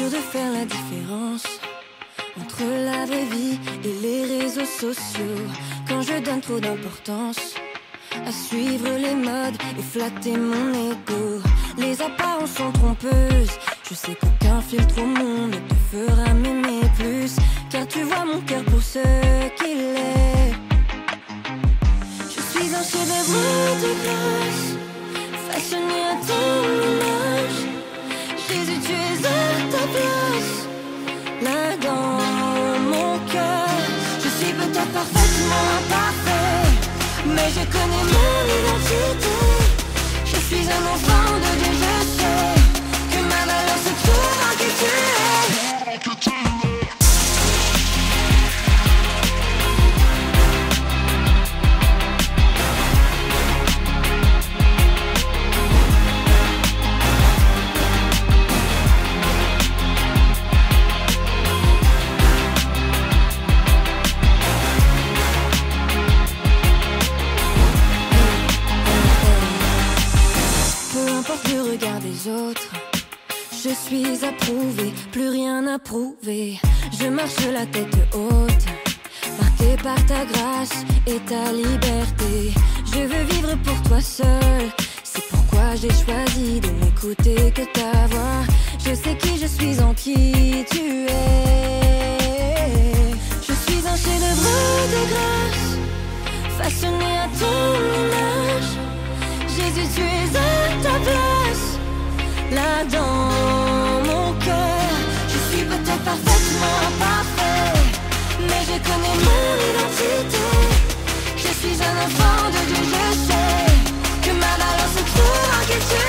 dur de faire la différence entre la vraie vie et les réseaux sociaux. Quand je donne trop d'importance à suivre les modes et flatter mon ego, les apparences sont trompeuses. Je sais qu'aucun filtre au monde ne te fera m'aimer plus, car tu vois mon cœur pour ce qu'il est. Je suis un chef-d'œuvre de grâce, façonné à ton image. Jésus, tu es à ta place, là dans mon cœur. Je suis peut-être parfaitement imparfait, mais je connais mon identité. Je suis un enfant de Dieu, je sais que ma valeur se trouve en qui tu es. Le regard des autres, je suis approuvée, plus rien à prouver. Je marche la tête haute, marquée par ta grâce et ta liberté. Je veux vivre pour toi seul, c'est pourquoi j'ai choisi de n'écouter que ta voix. Je sais qui je suis, en qui tu es. Je suis un chef-d'œuvre de grâce, façonné à ton image. Jésus, tu es à ta place, là dans mon cœur. Je suis peut-être parfaitement imparfait, mais je connais mon identité. Je suis un enfant de Dieu, je sais que ma valeur se trouve en qui tu es.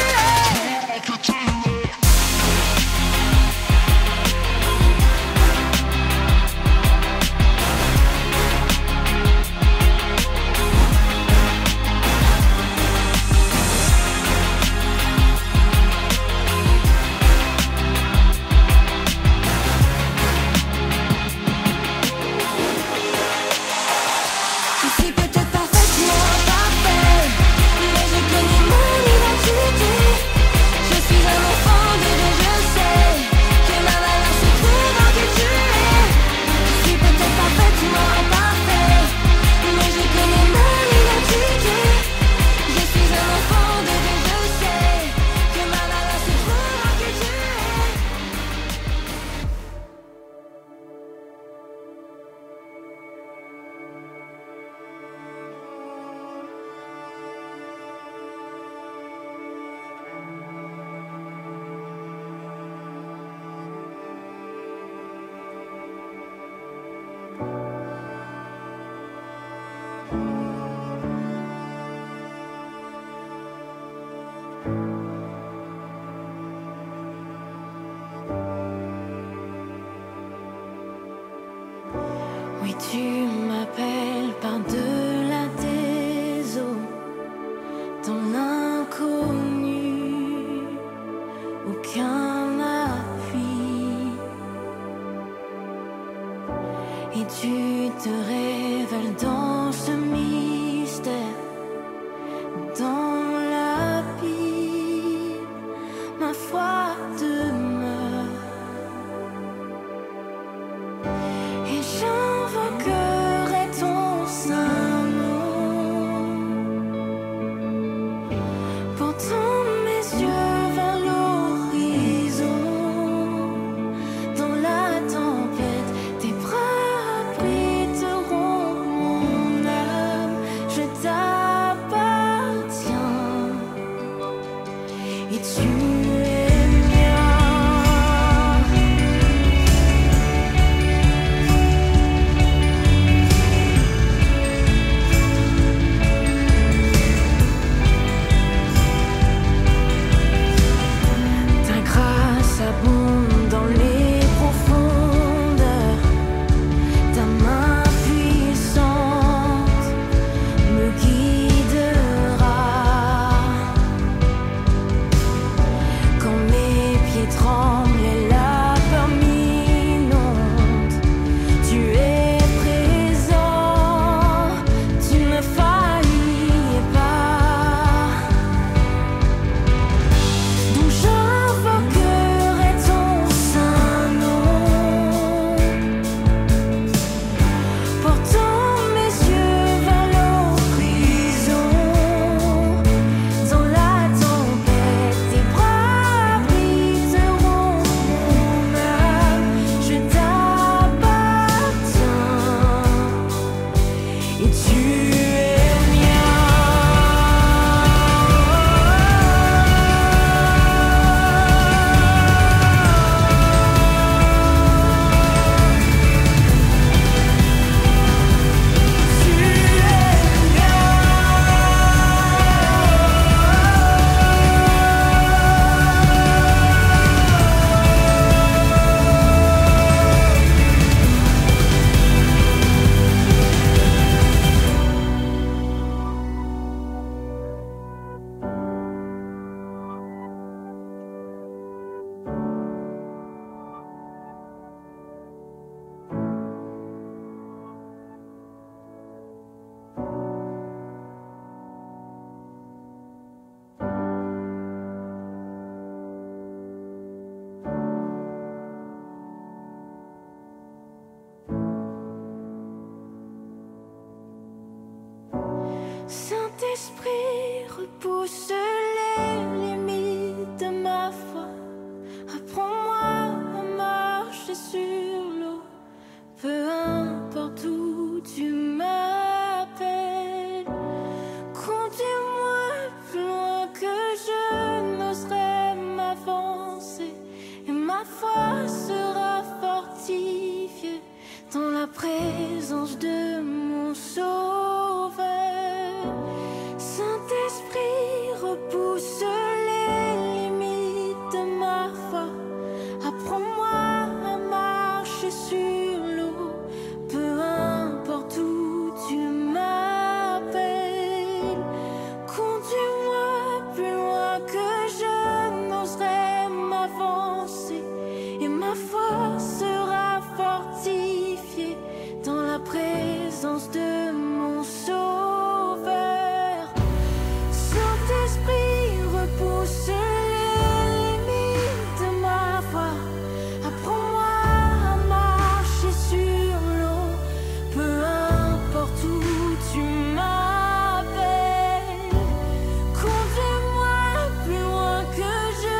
Oui, tu m'appelles par-delà des eaux, dans l'inconnu, aucun appui. Et tu te révèles dans ce mystère, dans l'abîme, ma foi demeure. Et j'invoquerai ton saint nom, portant mes yeux vers l'horizon. Dans la tempête, tes bras abriteront mon âme. repousse les limites de ma foi. Apprends-moi à marcher sur l'eau, peu importe où tu m'appelles. Conduis-moi plus loin que je n'oserais m'avancer, et ma foi sera fortifiée dans la présence de mon Sauveur. Saint-Esprit, repousse les limites de ma foi. Apprends-moi à marcher sur l'eau, peu importe où tu m'appelles. Conduis-moi plus loin que je n'oserais m'avancer, et ma foi sera fortifiée dans la présence de mon Sauveur. Saint-Esprit, repousse les limites de ma foi. Apprends-moi à marcher sur l'eau, peu importe où tu m'appelles. Conduis-moi plus loin que je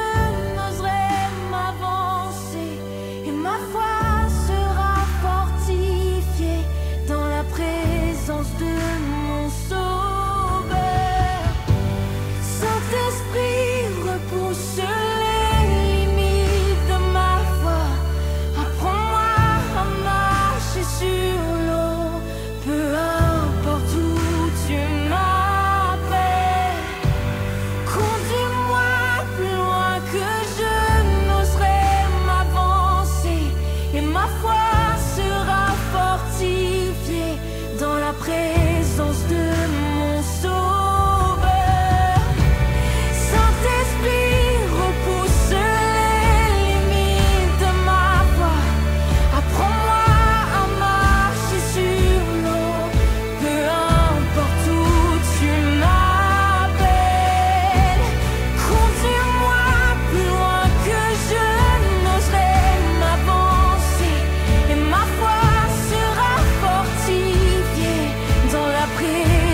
n'oserais m'avancer, et ma foi sera fortifiée dans la présence de mon Sauveur. Saint-Esprit, repousse les limites de ma foi. Apprends-moi à marcher sur l'eau, peu importe où tu m'appelles. Conduis-moi plus loin que je n'oserais m'avancer, et ma foi sera fortifiée dans la présence de mon Sauveur. Saint-Esprit, repousse les limites de ma foi. Apprends-moi à marcher sur l'eau, peu importe où tu m'appelles. Conduis-moi plus loin que je n'oserais m'avancer, et ma foi sera fortifiée dans la présence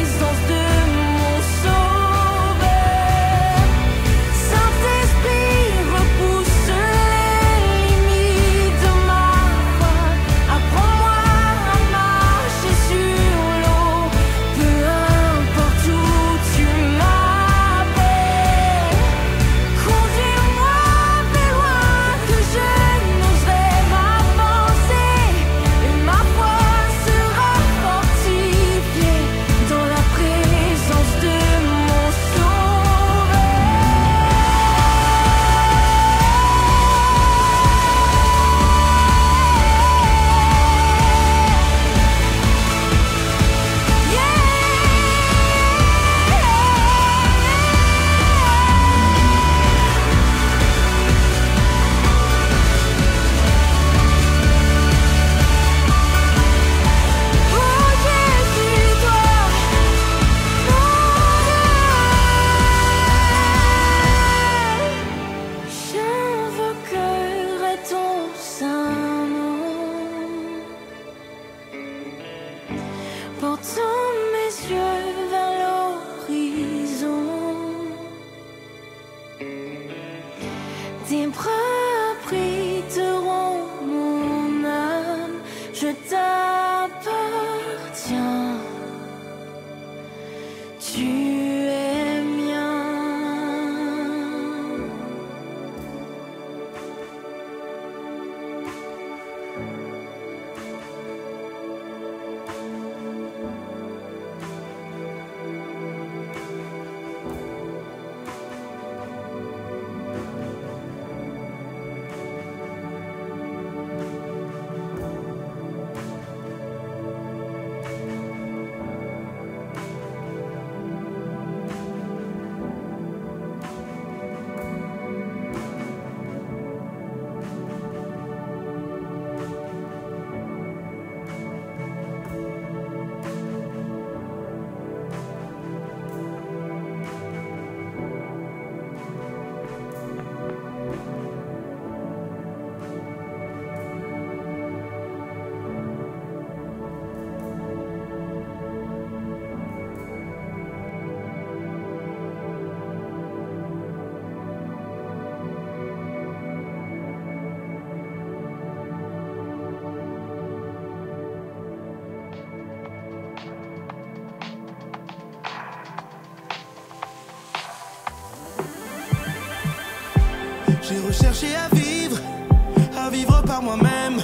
J'ai recherché à vivre par moi-même.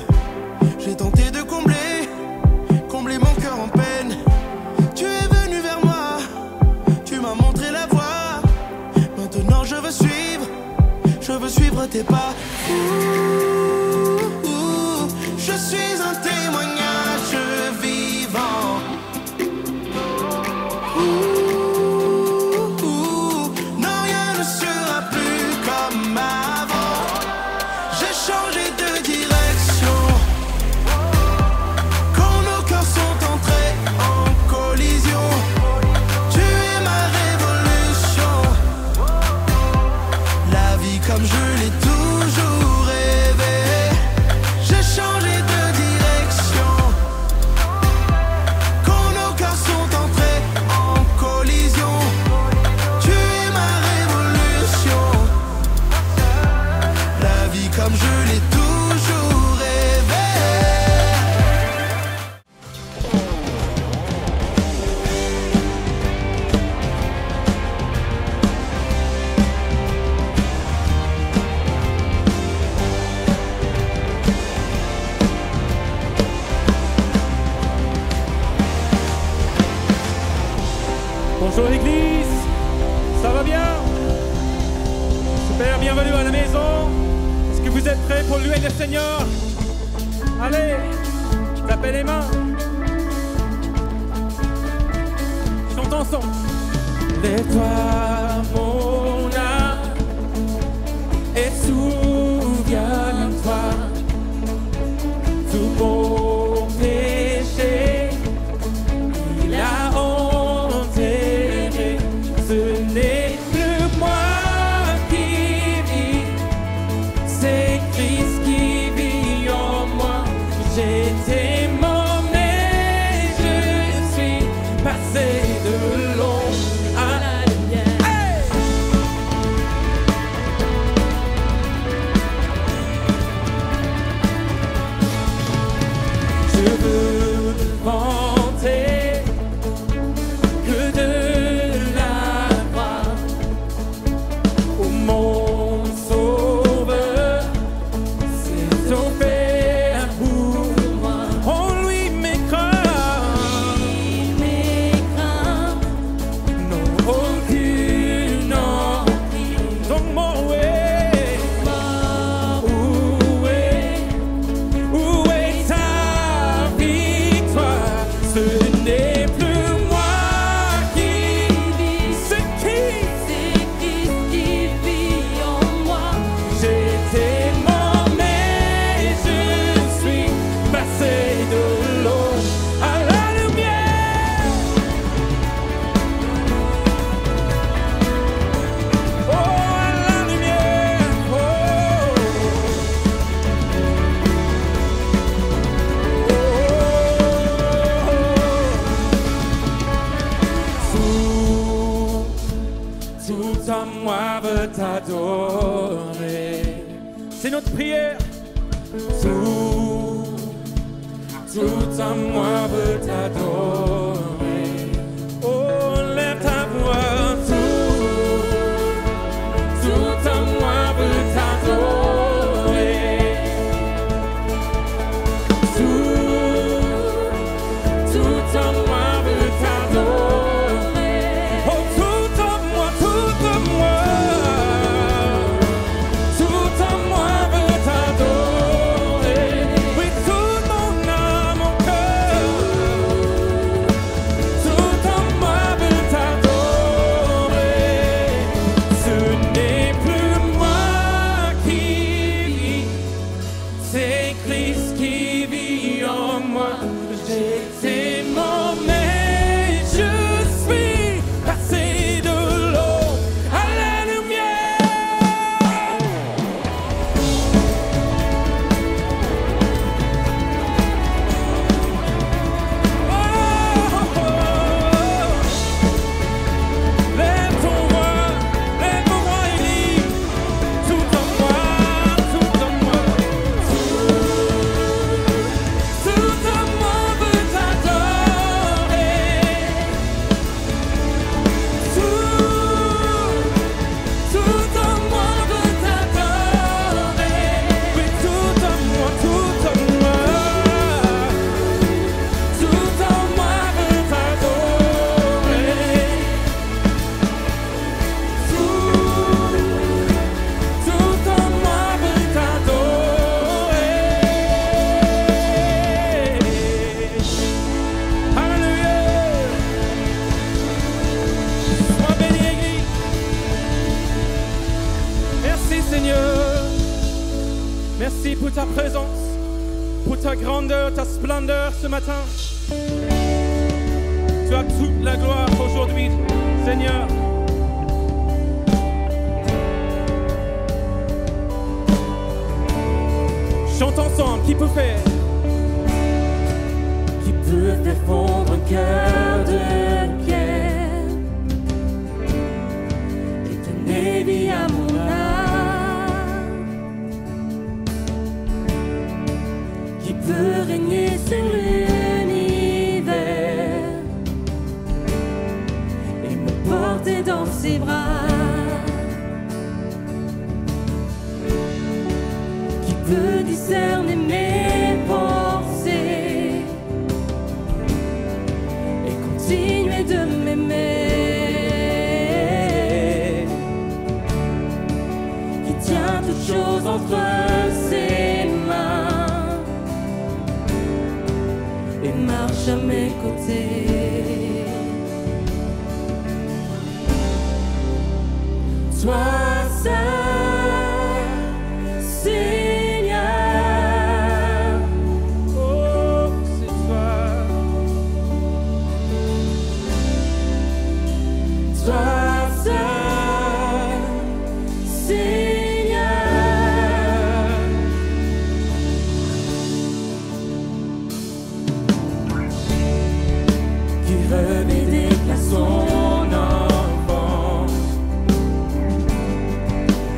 J'ai tenté de combler mon cœur en peine. Tu es venu vers moi, tu m'as montré la voie. Maintenant je veux suivre tes pas. Je suis un témoignage vivant. Non, rien ne sera plus comme avant. J'ai changé de direction quand nos cœurs sont entrés en collision. Tu es ma révolution, la vie comme je l'ai toujours rêvé. J'ai changé de direction quand nos cœurs sont entrés en collision. Tu es ma révolution, la vie comme je l'ai toujours rêvé. Bonjour l'église, ça va bien? Super, bienvenue à la maison. Est-ce que vous êtes prêts pour louer le Seigneur? Allez, tapez les mains. Chantons ensemble. Lève-toi mon âme et souviens-toi tout mon péché. Il a enterré. Ce n'est plus moi qui vis, c'est Christ qui vit en moi. J'étais mort mais je suis passé de l'ombre à la lumière. Hey! Je veux me vanter que de la croix, ô mon sauveur, c'est offert pour moi. En lui mes craintes, n'ont aucune emprise. Donc mon où est ta victoire? Ce n'est plus moi qui vis, c'est Christ qui vit en moi. J'étais mort mais je suis passé de l'eau à la lumière. Oh, à la lumière. Tout en moi veut t'adorer. C'est notre prière. Tout en moi veut t'adorer. Oh, lève ta voix. Tout en moi veut t'adorer. Tout en moi veut t'adorer. Oh, tout en moi, tout en moi. Tout en moi veut t'adorer. Oui, toute mon âme, mon cœur. Tout en moi veut t'adorer. Ce n'est plus moi qui vis, c'est Christ qui vit en moi. J'étais mort mais je suis passé de l'eau à la lumière. Oh, lève ton voix et lis. Tout en moi, tout en moi. Tout en moi veut t'adorer. ta splendeur ce matin. Tu as toute la gloire aujourd'hui, Seigneur. Chante ensemble, qui peut faire? Qui peut faire fondre un cœur de pierre et donner vie à mon âme? Qui peut régner sur l'univers et me porter dans ses bras? Qui peut discerner mes pensées et continuer de m'aimer? Qui tient toutes choses entre ses mains et marche à mes côtés? Toi seul, Seigneur, Oh, c'est toi. toi seul, Seigneur. Qui revêt d'éclat son enfant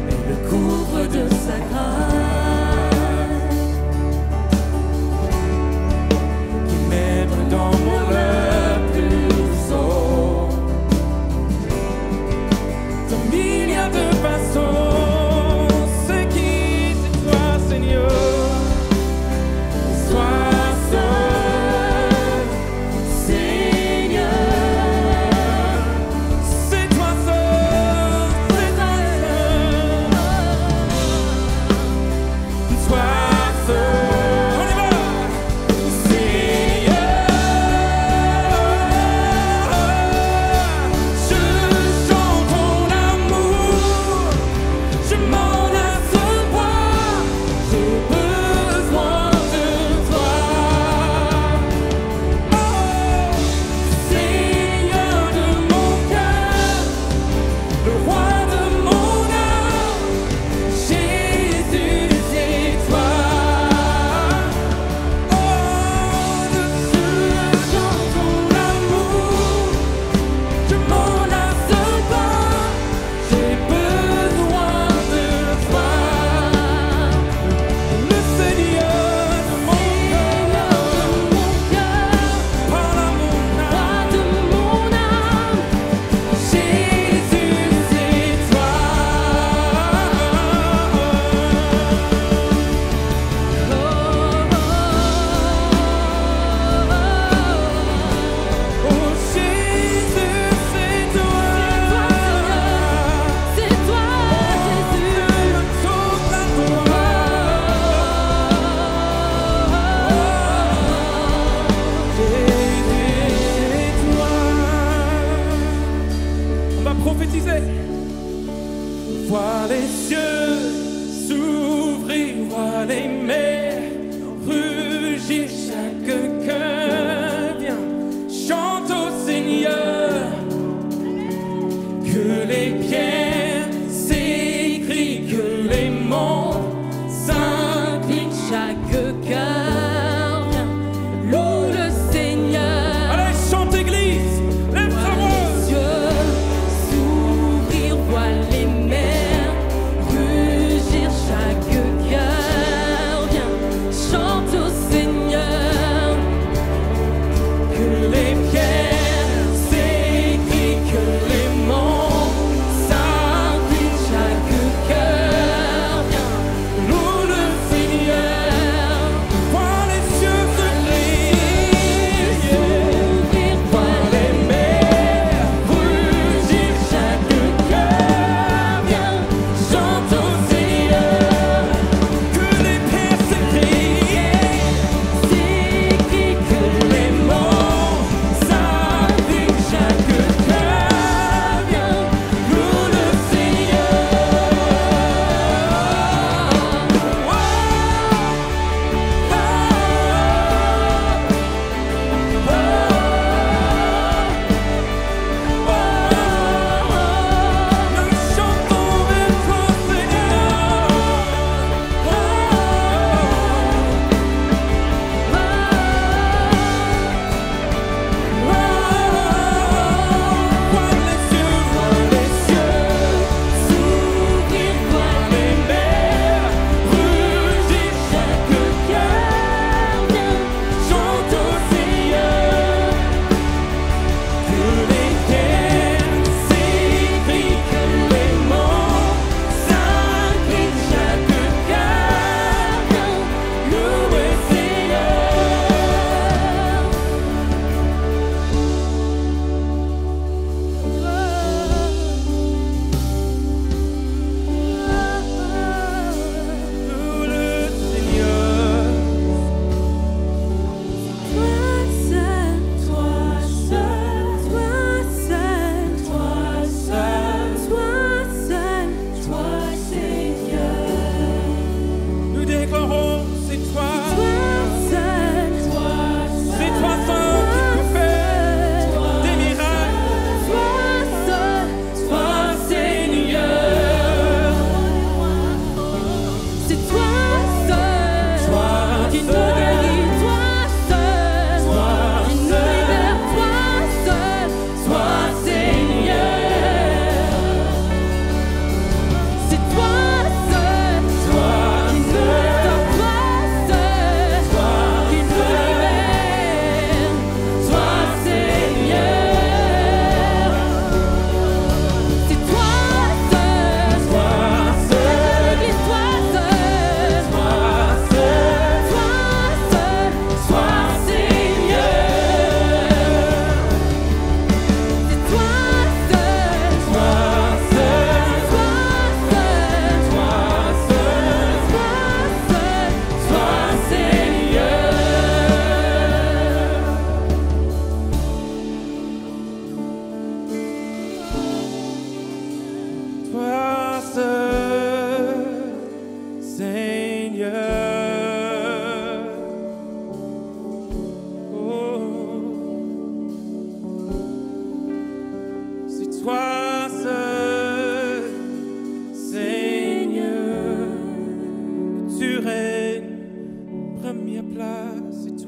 et le couvre de sa grâce, qui m'aide dans mon heure plus sombre. De milliards de façons, c'est qui? C'est toi, Seigneur. Sois seul, Seigneur.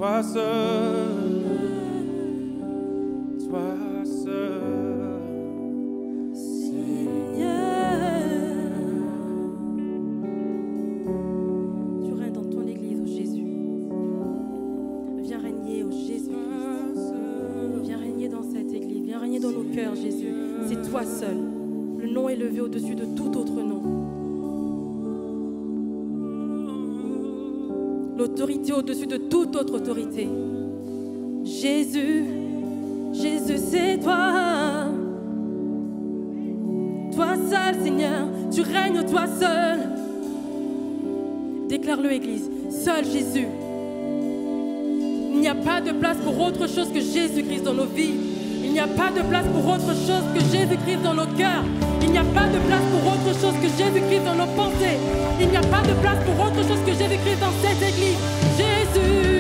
toi seul, toi seul. Seigneur, tu règnes dans ton église, ô Jésus. Viens régner, ô Jésus-Christ. Viens régner dans cette église, viens régner dans nos cœurs, Jésus. C'est toi seul. Le nom est levé au-dessus de tout autre nom. L'autorité au-dessus de toute autre autorité. Jésus, Jésus, c'est toi. Toi seul, Seigneur, tu règnes, toi seul. Déclare-le, Église. Seul Jésus. Il n'y a pas de place pour autre chose que Jésus-Christ dans nos vies. Il n'y a pas de place pour autre chose que Jésus-Christ dans nos cœurs. Il n'y a pas de place pour autre chose que Jésus-Christ dans nos pensées. Il n'y a pas de place pour autre chose que Jésus-Christ dans cette église. Jésus.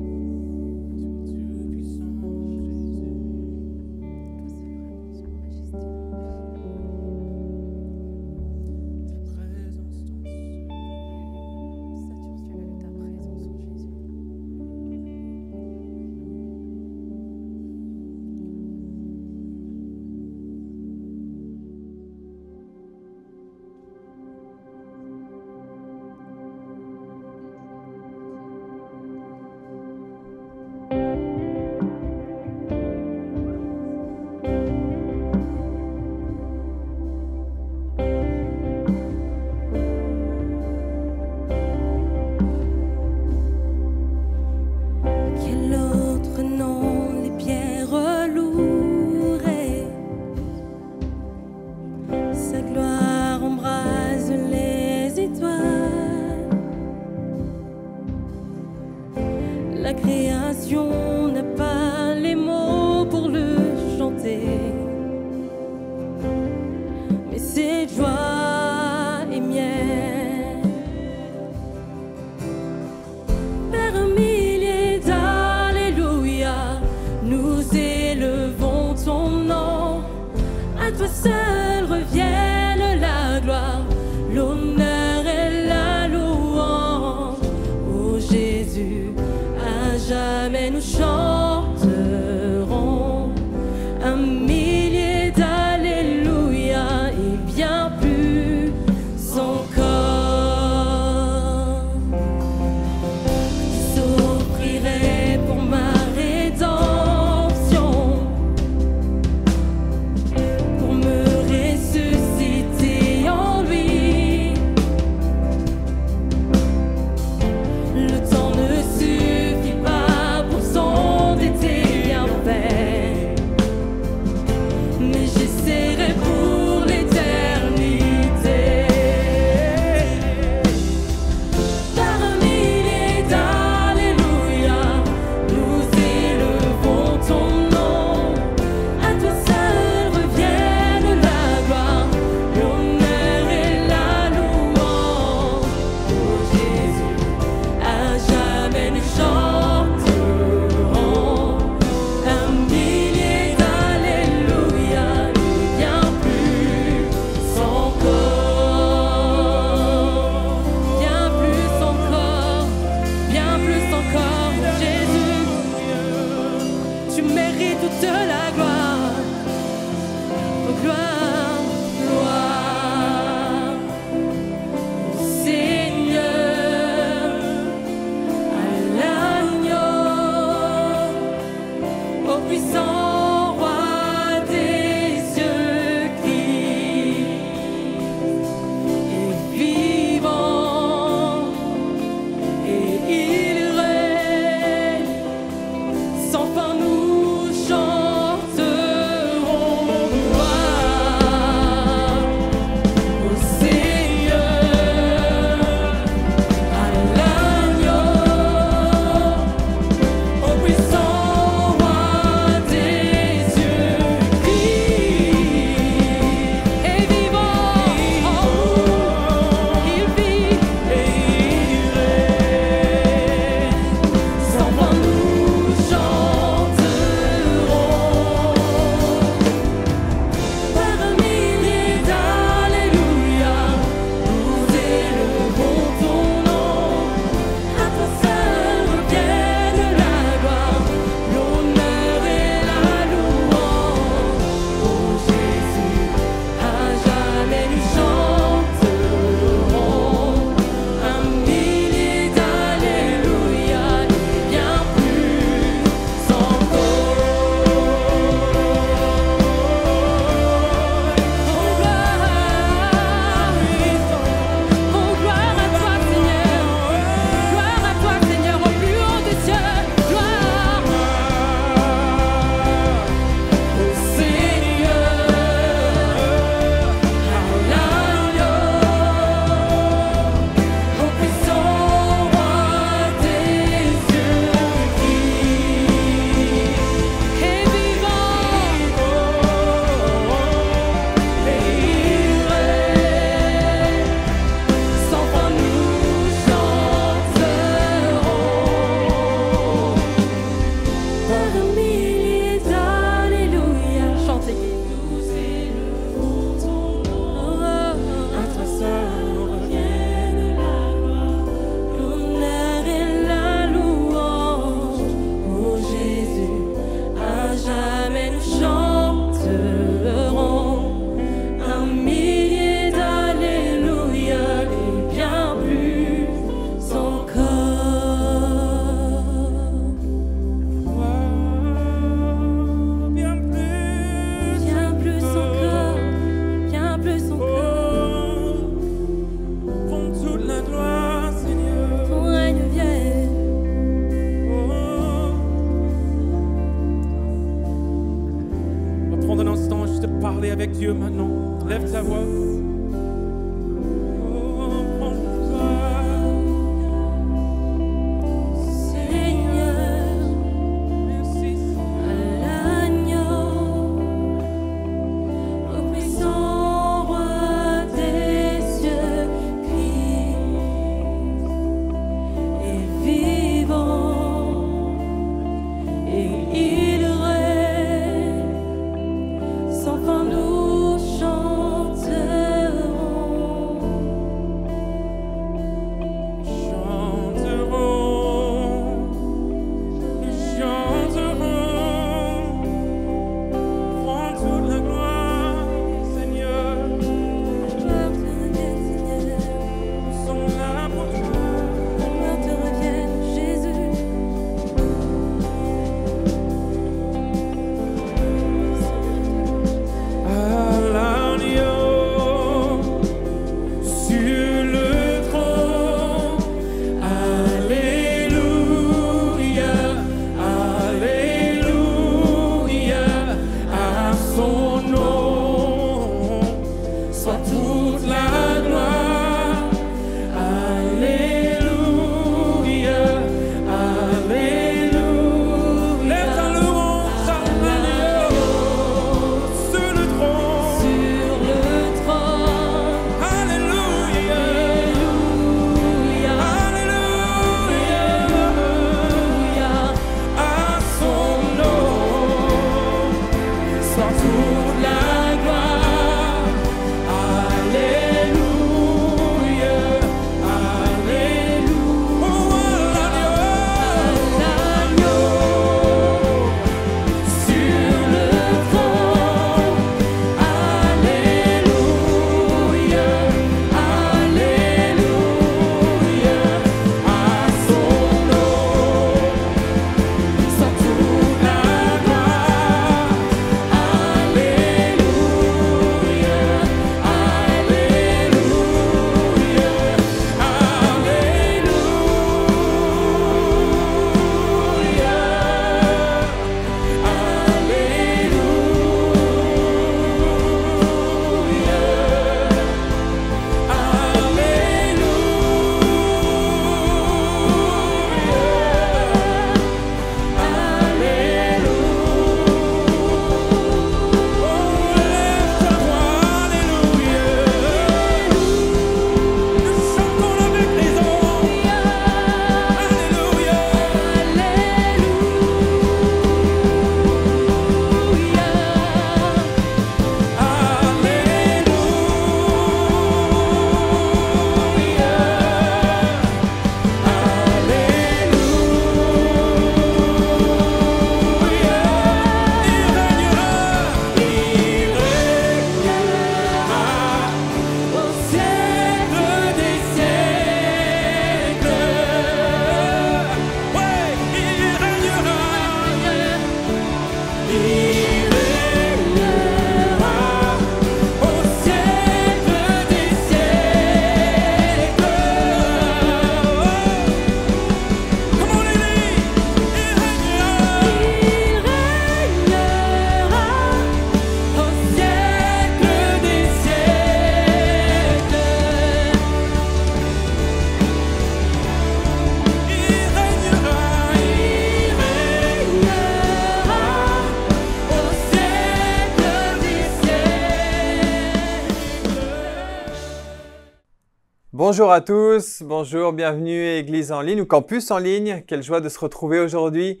Bonjour à tous, bonjour, bienvenue à Église en ligne ou Campus en ligne. Quelle joie de se retrouver aujourd'hui.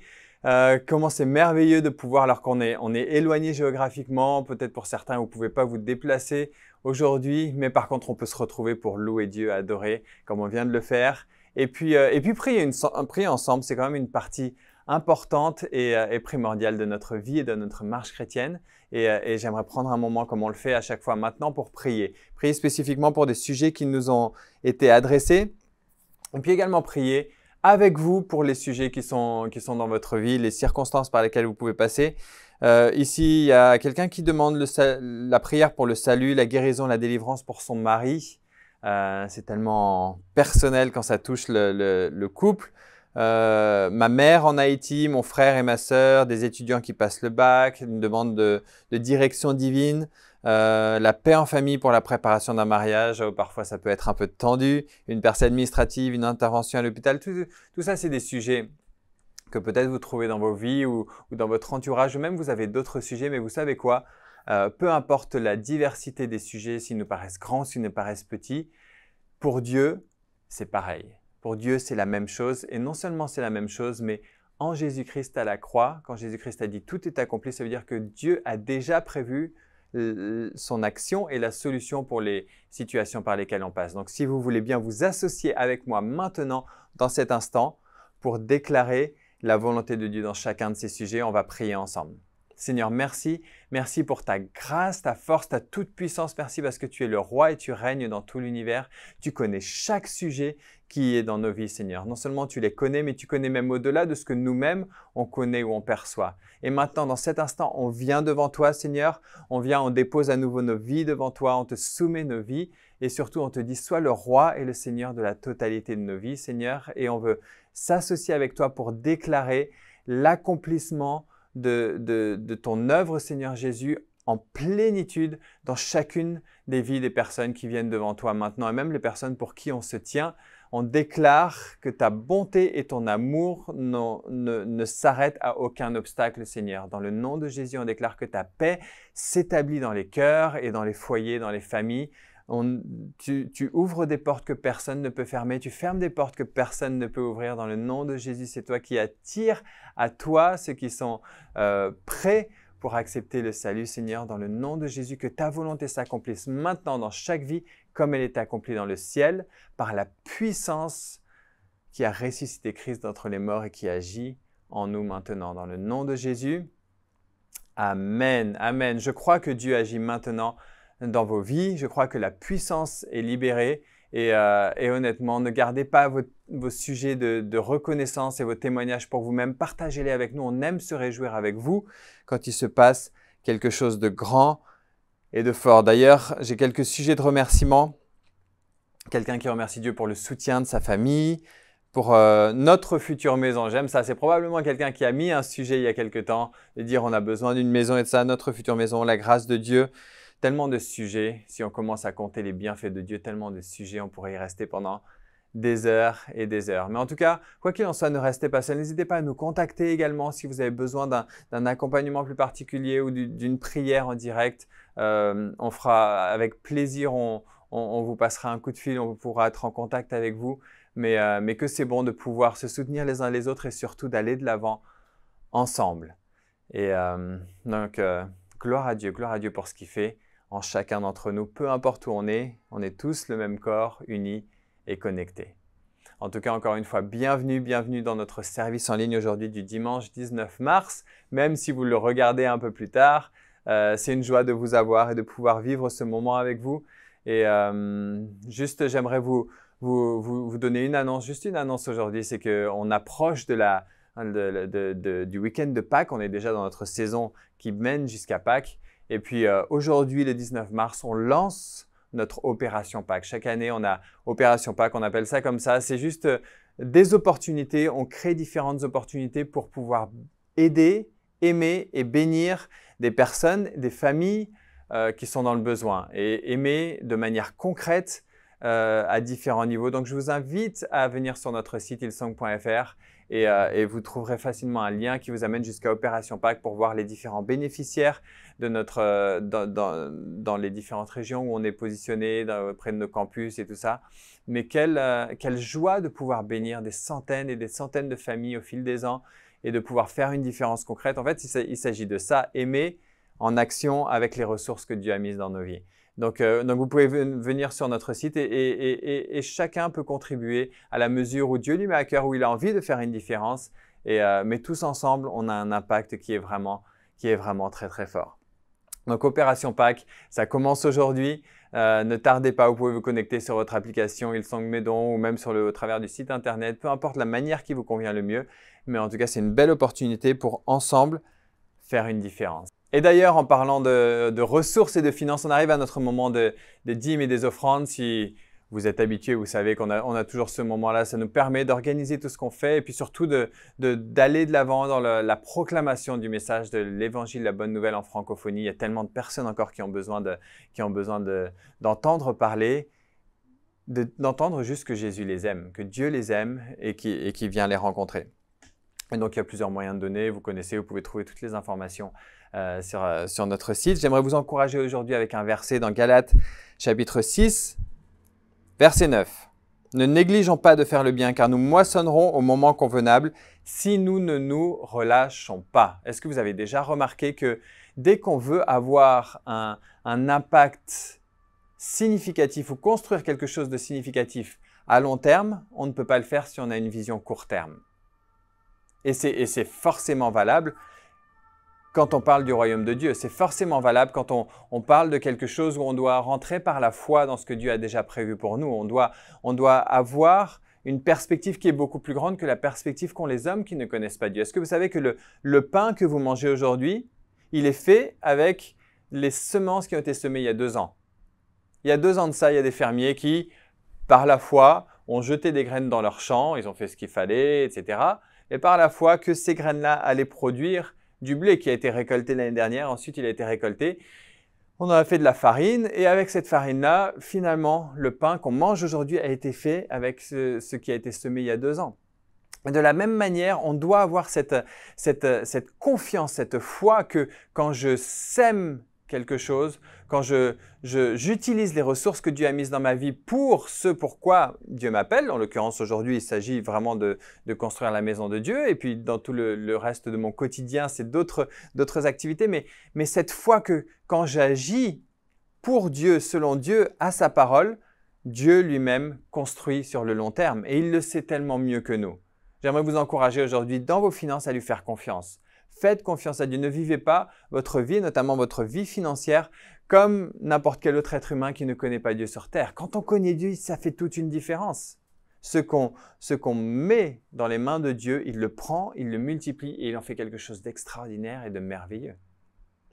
Comment c'est merveilleux de pouvoir, alors qu'on est éloigné géographiquement, peut-être pour certains vous ne pouvez pas vous déplacer aujourd'hui, mais par contre on peut se retrouver pour louer Dieu, adorer comme on vient de le faire. Et puis prier ensemble, c'est quand même une partie importante et primordiale de notre vie et de notre marche chrétienne. Et j'aimerais prendre un moment comme on le fait à chaque fois maintenant pour prier. Prier spécifiquement pour des sujets qui nous ont été adressés. Et puis également prier avec vous pour les sujets qui sont dans votre vie, les circonstances par lesquelles vous pouvez passer. Ici, il y a quelqu'un qui demande la prière pour le salut, la guérison, la délivrance pour son mari. C'est tellement personnel quand ça touche le couple. Ma mère en Haïti, mon frère et ma sœur, des étudiants qui passent le bac, une demande de direction divine, la paix en famille pour la préparation d'un mariage, parfois ça peut être un peu tendu, une personne administrative, une intervention à l'hôpital, tout ça c'est des sujets que peut-être vous trouvez dans vos vies ou dans votre entourage, ou même vous avez d'autres sujets, mais vous savez quoi, peu importe la diversité des sujets, s'ils nous paraissent grands, s'ils nous paraissent petits, pour Dieu c'est pareil. Pour Dieu, c'est la même chose. Et non seulement c'est la même chose, mais en Jésus-Christ à la croix, quand Jésus-Christ a dit « tout est accompli », ça veut dire que Dieu a déjà prévu son action et la solution pour les situations par lesquelles on passe. Donc, si vous voulez bien vous associer avec moi maintenant, dans cet instant, pour déclarer la volonté de Dieu dans chacun de ces sujets, on va prier ensemble. Seigneur, merci. Merci pour ta grâce, ta force, ta toute puissance. Merci parce que tu es le roi et tu règnes dans tout l'univers. Tu connais chaque sujet qui est dans nos vies, Seigneur. Non seulement tu les connais, mais tu connais même au-delà de ce que nous-mêmes, on connaît ou on perçoit. Et maintenant, dans cet instant, on vient devant toi, Seigneur. On dépose à nouveau nos vies devant toi. On te soumet nos vies. Et surtout, on te dit, sois le roi et le Seigneur de la totalité de nos vies, Seigneur. Et on veut s'associer avec toi pour déclarer l'accomplissement de ton œuvre, Seigneur Jésus, en plénitude dans chacune des vies des personnes qui viennent devant toi maintenant et même les personnes pour qui on se tient. On déclare que ta bonté et ton amour ne s'arrêtent à aucun obstacle, Seigneur. Dans le nom de Jésus, on déclare que ta paix s'établit dans les cœurs et dans les foyers, dans les familles. Tu ouvres des portes que personne ne peut fermer, tu fermes des portes que personne ne peut ouvrir. Dans le nom de Jésus, c'est toi qui attires à toi ceux qui sont prêts pour accepter le salut, Seigneur. Dans le nom de Jésus, que ta volonté s'accomplisse maintenant dans chaque vie comme elle est accomplie dans le ciel par la puissance qui a ressuscité Christ d'entre les morts et qui agit en nous maintenant. Dans le nom de Jésus, Amen. Amen. Je crois que Dieu agit maintenant dans vos vies. Je crois que la puissance est libérée et honnêtement, ne gardez pas vos sujets de reconnaissance et vos témoignages pour vous-même. Partagez-les avec nous. On aime se réjouir avec vous quand il se passe quelque chose de grand et de fort. D'ailleurs, j'ai quelques sujets de remerciement. Quelqu'un qui remercie Dieu pour le soutien de sa famille, pour notre future maison. J'aime ça. C'est probablement quelqu'un qui a mis un sujet il y a quelque temps de dire on a besoin d'une maison et de ça, notre future maison, la grâce de Dieu. Tellement de sujets, si on commence à compter les bienfaits de Dieu, tellement de sujets, on pourrait y rester pendant des heures et des heures. Mais en tout cas, quoi qu'il en soit, ne restez pas seul. N'hésitez pas à nous contacter également si vous avez besoin d'un accompagnement plus particulier ou d'une prière en direct. On fera avec plaisir, on vous passera un coup de fil, on pourra être en contact avec vous. Mais que c'est bon de pouvoir se soutenir les uns les autres et surtout d'aller de l'avant ensemble. Et donc, gloire à Dieu pour ce qu'il fait en chacun d'entre nous, peu importe où on est tous le même corps, unis et connectés. En tout cas, encore une fois, bienvenue dans notre service en ligne aujourd'hui du dimanche 19 mars. Même si vous le regardez un peu plus tard, c'est une joie de vous avoir et de pouvoir vivre ce moment avec vous. Et juste, j'aimerais vous donner une annonce, juste une annonce aujourd'hui, c'est qu'on approche du week-end de Pâques. On est déjà dans notre saison qui mène jusqu'à Pâques. Et puis aujourd'hui, le 19 mars, on lance notre Opération Pâques. Chaque année, on a Opération Pâques, on appelle ça comme ça. C'est juste des opportunités. On crée différentes opportunités pour pouvoir aider, aimer et bénir des personnes, des familles qui sont dans le besoin et aimer de manière concrète à différents niveaux. Donc, je vous invite à venir sur notre site hillsong.fr et vous trouverez facilement un lien qui vous amène jusqu'à Opération Pâques pour voir les différents bénéficiaires de dans les différentes régions où on est positionné, près de nos campus et tout ça. Mais quelle joie de pouvoir bénir des centaines et des centaines de familles au fil des ans et de pouvoir faire une différence concrète. En fait, il s'agit de ça, aimer en action avec les ressources que Dieu a mises dans nos vies. Donc vous pouvez venir sur notre site et chacun peut contribuer à la mesure où Dieu lui met à cœur, où il a envie de faire une différence. Mais tous ensemble, on a un impact qui est vraiment très très fort. Donc Opération Pâques, ça commence aujourd'hui. Ne tardez pas, vous pouvez vous connecter sur votre application Hillsong Médon ou même au travers du site internet, peu importe la manière qui vous convient le mieux. Mais en tout cas, c'est une belle opportunité pour ensemble faire une différence. Et d'ailleurs, en parlant de ressources et de finances, on arrive à notre moment des dîmes et des offrandes. Si vous êtes habitués, vous savez qu'on a toujours ce moment-là. Ça nous permet d'organiser tout ce qu'on fait et puis surtout d'aller de l'avant dans la proclamation du message de l'Évangile, la bonne nouvelle en francophonie. Il y a tellement de personnes encore qui ont besoin d'entendre parler, d'entendre juste que Jésus les aime, que Dieu les aime et qui vient les rencontrer. Et donc, il y a plusieurs moyens de donner. Vous connaissez, vous pouvez trouver toutes les informations sur notre site. J'aimerais vous encourager aujourd'hui avec un verset dans Galates, chapitre 6, verset 9. « Ne négligeons pas de faire le bien, car nous moissonnerons au moment convenable si nous ne nous relâchons pas. » Est-ce que vous avez déjà remarqué que dès qu'on veut avoir un impact significatif ou construire quelque chose de significatif à long terme, on ne peut pas le faire si on a une vision court terme. Et c'est forcément valable quand on parle du royaume de Dieu. C'est forcément valable quand on parle de quelque chose où on doit rentrer par la foi dans ce que Dieu a déjà prévu pour nous. On doit avoir une perspective qui est beaucoup plus grande que la perspective qu'ont les hommes qui ne connaissent pas Dieu. Est-ce que vous savez que le pain que vous mangez aujourd'hui, il est fait avec les semences qui ont été semées il y a 2 ans? Il y a 2 ans de ça, il y a des fermiers qui, par la foi, ont jeté des graines dans leur champ, ils ont fait ce qu'il fallait, etc. Et par la foi que ces graines-là allaient produire du blé qui a été récolté l'année dernière, ensuite il a été récolté. On en a fait de la farine et avec cette farine-là, finalement, le pain qu'on mange aujourd'hui a été fait avec ce qui a été semé il y a 2 ans. Et de la même manière, on doit avoir cette confiance, cette foi que quand je sème quelque chose, quand j'utilise les ressources que Dieu a mises dans ma vie pour ce pourquoi Dieu m'appelle, en l'occurrence aujourd'hui il s'agit vraiment de construire la maison de Dieu et puis dans tout le reste de mon quotidien c'est d'autres activités, mais cette foi que quand j'agis pour Dieu, selon Dieu, à sa parole, Dieu lui-même construit sur le long terme et il le sait tellement mieux que nous. J'aimerais vous encourager aujourd'hui dans vos finances à lui faire confiance. Faites confiance à Dieu. Ne vivez pas votre vie, notamment votre vie financière, comme n'importe quel autre être humain qui ne connaît pas Dieu sur terre. Quand on connaît Dieu, ça fait toute une différence. Ce qu'on met dans les mains de Dieu, il le prend, il le multiplie et il en fait quelque chose d'extraordinaire et de merveilleux.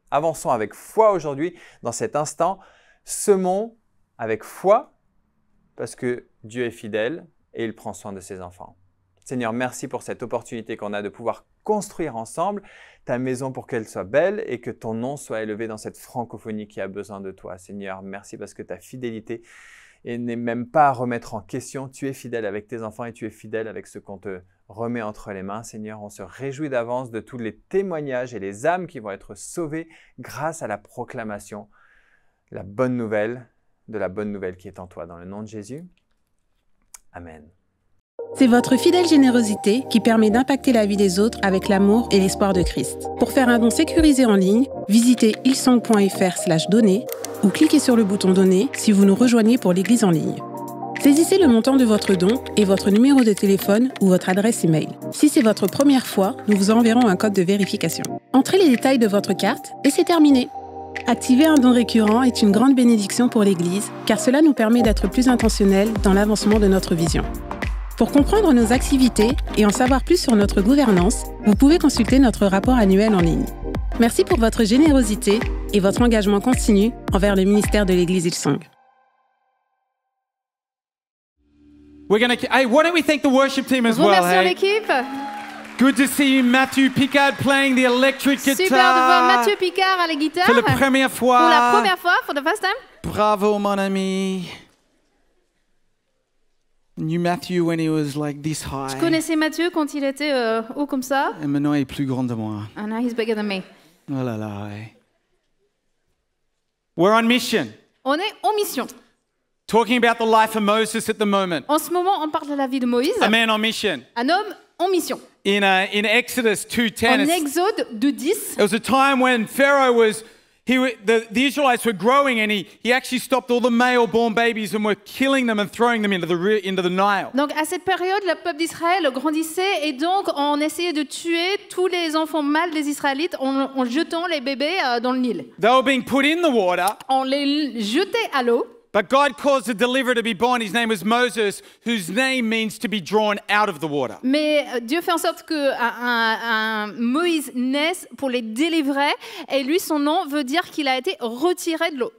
Avançons avec foi aujourd'hui dans cet instant. Semons avec foi parce que Dieu est fidèle et il prend soin de ses enfants. Seigneur, merci pour cette opportunité qu'on a de pouvoir construire ensemble ta maison pour qu'elle soit belle et que ton nom soit élevé dans cette francophonie qui a besoin de toi. Seigneur, merci parce que ta fidélité n'est même pas à remettre en question. Tu es fidèle avec tes enfants et tu es fidèle avec ce qu'on te remet entre les mains. Seigneur, on se réjouit d'avance de tous les témoignages et les âmes qui vont être sauvées grâce à la proclamation de la bonne nouvelle qui est en toi. Dans le nom de Jésus, Amen. C'est votre fidèle générosité qui permet d'impacter la vie des autres avec l'amour et l'espoir de Christ. Pour faire un don sécurisé en ligne, visitez hillsong.fr/donner ou cliquez sur le bouton Donner si vous nous rejoignez pour l'église en ligne. Saisissez le montant de votre don et votre numéro de téléphone ou votre adresse email. Si c'est votre première fois, nous vous enverrons un code de vérification. Entrez les détails de votre carte et c'est terminé. Activer un don récurrent est une grande bénédiction pour l'église car cela nous permet d'être plus intentionnels dans l'avancement de notre vision. Pour comprendre nos activités et en savoir plus sur notre gouvernance, vous pouvez consulter notre rapport annuel en ligne. Merci pour votre générosité et votre engagement continu envers le ministère de l'Église Hillsong. Hey, why don't we thank the worship team as well? Remercions Hey? l'équipe. Good to see you, Matthew Picard playing the electric guitar. Super de voir Mathieu Picard à la guitare. Pour la première fois. Pour la première fois, for the first time. Bravo, mon ami. I knew Matthew when he was like this high. Je connaissais Mathieu quand il était haut comme ça. Et maintenant, il est plus grand de moi. And now he's bigger than me. Oh là là. Ouais. We're on mission. On est en mission. Talking about the life of Moses at the moment. En ce moment, on parle de la vie de Moïse. A man on mission. Un homme en mission. In Exodus 2:10. En Exode 2:10. It was a time when Pharaoh was, the Israelites were growing and he actually stopped all the male-born babies and were killing them and throwing them into the Nile. Donc à cette période, le peuple d'Israël grandissait et donc on essayait de tuer tous les enfants mâles des Israélites en jetant les bébés dans le Nil. They were being put in the water. On les jetait à l'eau. But God caused a deliverer to be born. His name was Moses, whose name means to be drawn out of the water. Mais Dieu fait en sorte que un Moïse naisse pour les délivrer et lui, son nom veut dire qu'il a été retiré de l'eau.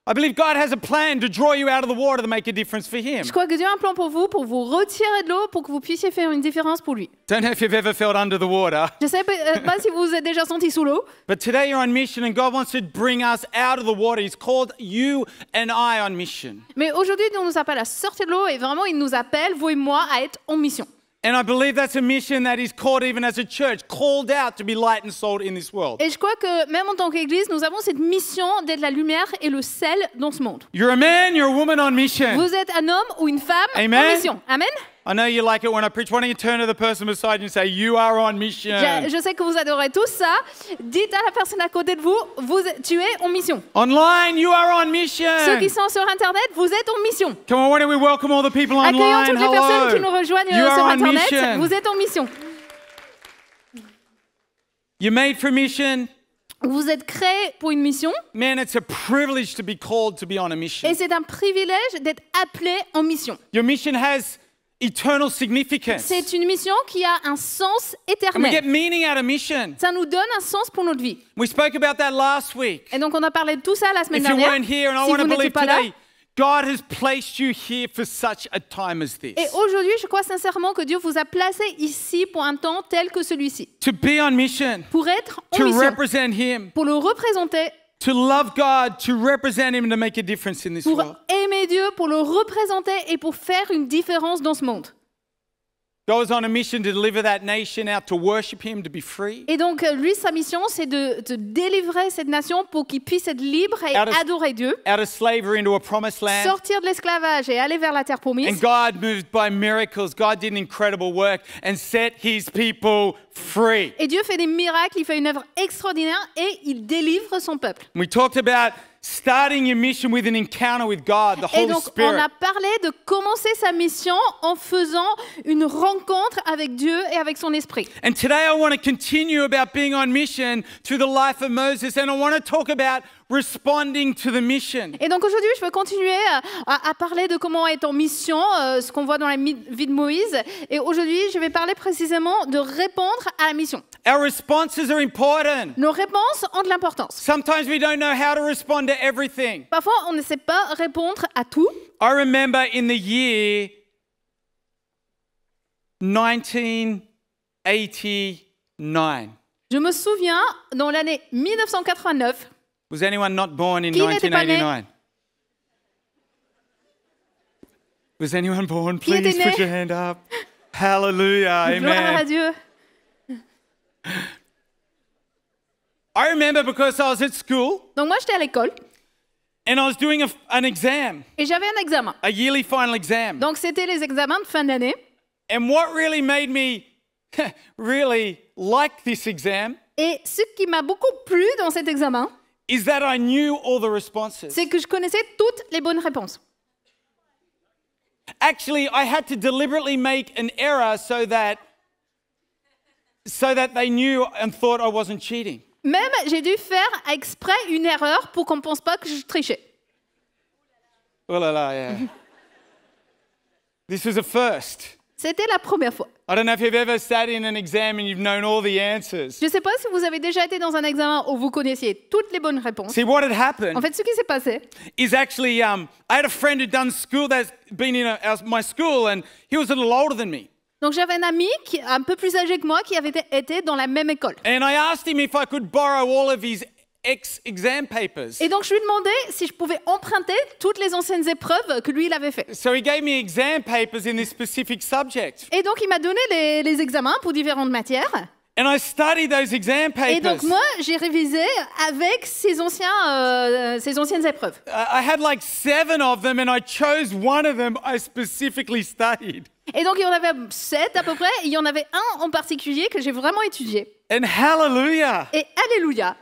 I believe God has a plan to draw you out of the water to make a difference for Him. Je crois que Dieu a un plan pour vous retirer de l'eau pour que vous puissiez faire une différence pour lui. Don't know if you've ever felt under the water. Je ne sais pas si vous vous êtes déjà senti sous l'eau. But today you're on mission and God wants to bring us out of the water. He's called you and I on mission. Mais aujourd'hui, Dieu nous appelle à sortir de l'eau et vraiment, il nous appelle, vous et moi, à être en mission. And I believe that's a mission that is called even as a church, called out to be light and salt in this world. Et je crois que même en tant qu'Église, nous avons cette mission d'être la lumière et le sel dans ce monde. You're a man, you're a woman on mission. Vous êtes un homme ou une femme Amen. en mission. Amen. I know you like it when I preach. Why don't you turn to the person beside you and say, you are on mission. Je sais que vous adorez tout ça. Dites à la personne à côté de vous, tu es en mission. Online, you are on mission. Ceux qui sont sur Internet, vous êtes en mission. Come on, why don't we welcome all the people Accueillons online? toutes les personnes qui nous rejoignent You are sur on Internet. mission. Vous êtes en mission. You're made for mission. Vous êtes créés pour une mission Man, it's a privilege to be called to be on a mission. et c'est un privilège d'être appelé en mission. Your mission has eternal significance. C'est une mission qui a un sens And we get éternel. meaning out of mission. Ça nous donne un sens pour notre vie. We spoke about that last week. Et donc on a parlé de tout ça la semaine If you dernière. weren't here, and I Si want to vous n'étiez believe pas là. today, God has placed you here for such a time as this. Et aujourd'hui, je crois sincèrement que Dieu vous a placé ici pour un temps tel que celui-ci. To be on mission, Pour être en to mission, represent Him, pour le représenter, to love God, to represent Him, to make a difference in this pour world. aimer Dieu, pour le représenter et pour faire une différence dans ce monde. God was on a mission to deliver that nation out to worship Him, to be free. Et donc, lui, sa mission, c'est de délivrer cette nation pour qu'il puisse être libre et Out of- adorer Dieu, Out of slavery into a promised land. sortir de l'esclavage et aller vers la terre And promise. God moved by miracles. God did an incredible work and set His people free. Et Dieu fait des miracles, il fait une œuvre extraordinaire et il délivre son peuple. We talked about starting your mission with an encounter with God, the Et Holy donc, on Spirit. a parlé de commencer sa mission en faisant une rencontre avec Dieu et avec son esprit. And today I want to continue about being on mission through the life of Moses, and I want to talk about responding to the mission. Et donc aujourd'hui, je veux continuer à parler de comment être en mission, ce qu'on voit dans la vie de Moïse. Et aujourd'hui, je vais parler précisément de répondre à la mission. Our responses are important. Nos réponses ont de l'importance. Sometimes we don't know how to respond to everything. Parfois, on ne sait pas répondre à tout. I remember in the year 1989. Je me souviens, dans l'année 1989, Was anyone not born in Qui n'était pas né? 1989? Was anyone born? Qui était Please né? put your hand up. Hallelujah. gloire à Amen. Dieu. I remember because I was at school Donc moi, j'étais à l'école and I was doing an exam, et j'avais un examen. a yearly final exam. Donc c'était les examens de fin d'année. And what really made me really like this exam Et ce qui m'a beaucoup plu dans cet examen, is that I knew all the responses. c'est que je connaissais toutes les bonnes réponses. Actually, I had to deliberately make an error so that they knew and thought I wasn't cheating. Même, j'ai dû faire exprès une erreur pour qu'on ne pense pas que je trichais. Oh la la, yeah. This was a first. C'était la première fois. I don't know if you've ever sat in an exam and you've known all the answers. Je ne sais pas si vous avez déjà été dans un examen où vous connaissiez toutes les bonnes réponses. See, what had happened En fait, ce qui s'est passé, is actually, I had a friend who'd done school, that's been in my school, and he was a little older than me. donc j'avais un ami un peu plus âgé que moi qui avait été dans la même école. And I asked him if I could borrow all of his ex-exam papers. Et donc je lui demandais si je pouvais emprunter toutes les anciennes épreuves que lui il avait fait. So he gave me exam papers in this specific subject. Et donc il m'a donné les examens pour différentes matières. And I studied those exam papers. Et donc moi j'ai révisé avec ces anciennes épreuves. I had like 7 of them, and I chose one of them I specifically studied. Et donc il y en avait 7 à peu près, et il y en avait un en particulier que j'ai vraiment étudié. And hallelujah, Et alléluia,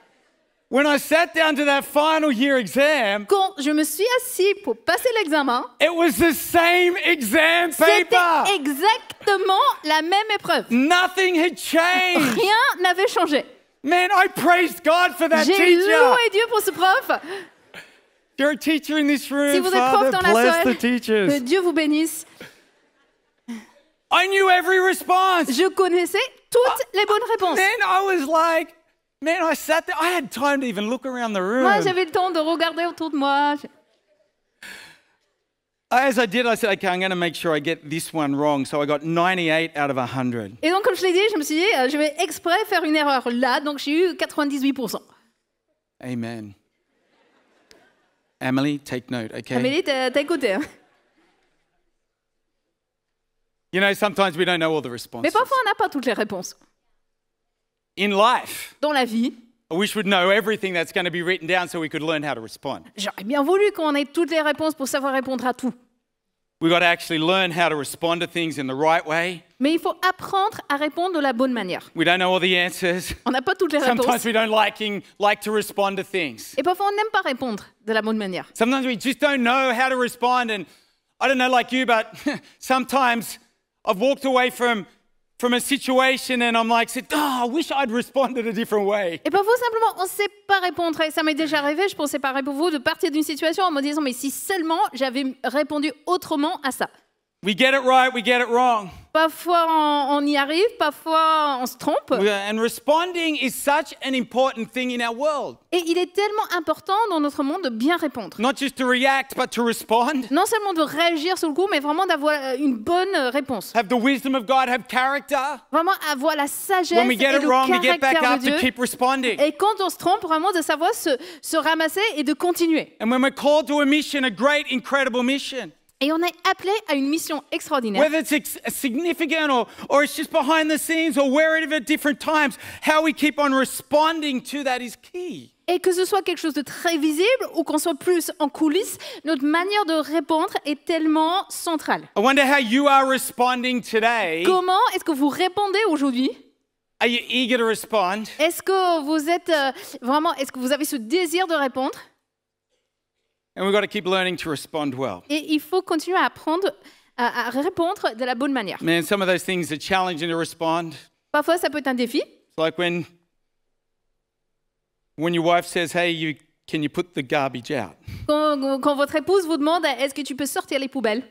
when I sat down to that final year exam, quand je me suis assis pour passer l'examen, it was the same exam c'était paper. exactement la même épreuve. Nothing had changed. Rien n'avait changé. Man, I praised God for that J'ai teacher. loué Dieu pour ce prof. You're a teacher in this room, Si vous êtes prof Father, dans la bless salle, the teachers. que Dieu vous bénisse. I knew every response. Je connaissais toutes les bonnes réponses. Then I was like, man, I sat there. I had time to even look around the room. Moi, j'avais le temps de regarder autour de moi. As I did, I said, okay, I'm going to make sure I get this one wrong. So I got 98 out of 100. Et donc, comme je l'ai dit, je me suis dit, je vais exprès faire une erreur là. Donc, j'ai eu 98%. Amen. Emily, take note, okay? Amélie, t'as écouté. Hein? You know, sometimes we don't know all the responses. Mais parfois, on n'a pas toutes les réponses. In life, Dans la vie, I wish we'd know everything that's going to be written down so we could learn how to respond. j'aurais bien voulu qu'on ait toutes les réponses pour savoir répondre à tout. We've got to actually learn how to respond to things in the right way. Mais il faut apprendre à répondre de la bonne manière. We don't know all the answers. On n'a pas toutes les Sometimes réponses. we don't like to respond to things. Et parfois, on n'aime pas répondre de la bonne manière. Sometimes we just don't know how to respond. And I don't know like you, but sometimes I've walked away from from a situation and I'm like, I wish I'd responded a different way. Et parfois, simplement, on ne sait pas répondre. Et ça m'est déjà arrivé, je pense que c'est pareil pour vous, de partir d'une situation en me disant, mais si seulement j'avais répondu autrement à ça. We get it right, we get it wrong. Parfois, on y arrive, parfois, on se trompe. And responding is such an important thing in our world. Et il est tellement important dans notre monde de bien répondre. Not just to react, but to respond. Non seulement de réagir sur le coup, mais vraiment d'avoir une bonne réponse. Have the wisdom of God, have character. Vraiment avoir la sagesse When we get et it le wrong, we get back caractère up de Dieu. to keep responding. Et quand on se trompe, vraiment de savoir se ramasser et de continuer. And when we're called to a mission, a great, incredible mission. Et on est appelé à une mission extraordinaire. Whether it's significant or it's just behind the scenes or wherever at different times, how we keep on responding to that is key. Et que ce soit quelque chose de très visible ou qu'on soit plus en coulisses, notre manière de répondre est tellement centrale. I wonder how you are responding today. Comment est-ce que vous répondez aujourd'hui? Are you eager to respond? Est-ce que vous êtes est-ce que vous avez ce désir de répondre? And we've got to keep learning to respond well. Et il faut continuer à apprendre à répondre de la bonne manière. Man, some of those things are challenging to respond. Parfois, ça peut être un défi. It's like when your wife says, "Hey, can you put the garbage out?" Quand votre épouse vous demande, est-ce que tu peux sortir les poubelles?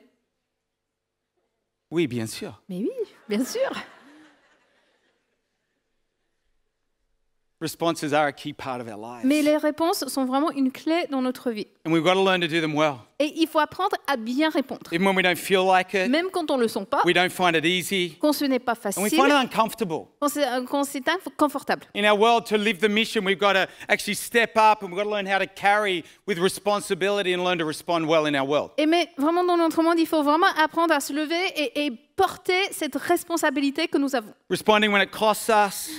Oui, bien sûr. Mais oui, bien sûr. Responses are a key part of our lives. Mais les réponses sont vraiment une clé dans notre vie. And we've got to learn to do them well. Et il faut apprendre à bien répondre. Even when we don't feel like it, Même quand on ne le sent pas, we don't find it easy, quand ce n'est pas and we facile, find it uncomfortable. quand c'est inconfortable. In our world, to live the mission, we've got to actually step up and we've got to learn how to carry with responsibility and learn to respond well in our world. Et mais vraiment dans notre monde, il faut vraiment apprendre à se lever et porter cette responsabilité que nous avons. Responding when it costs us,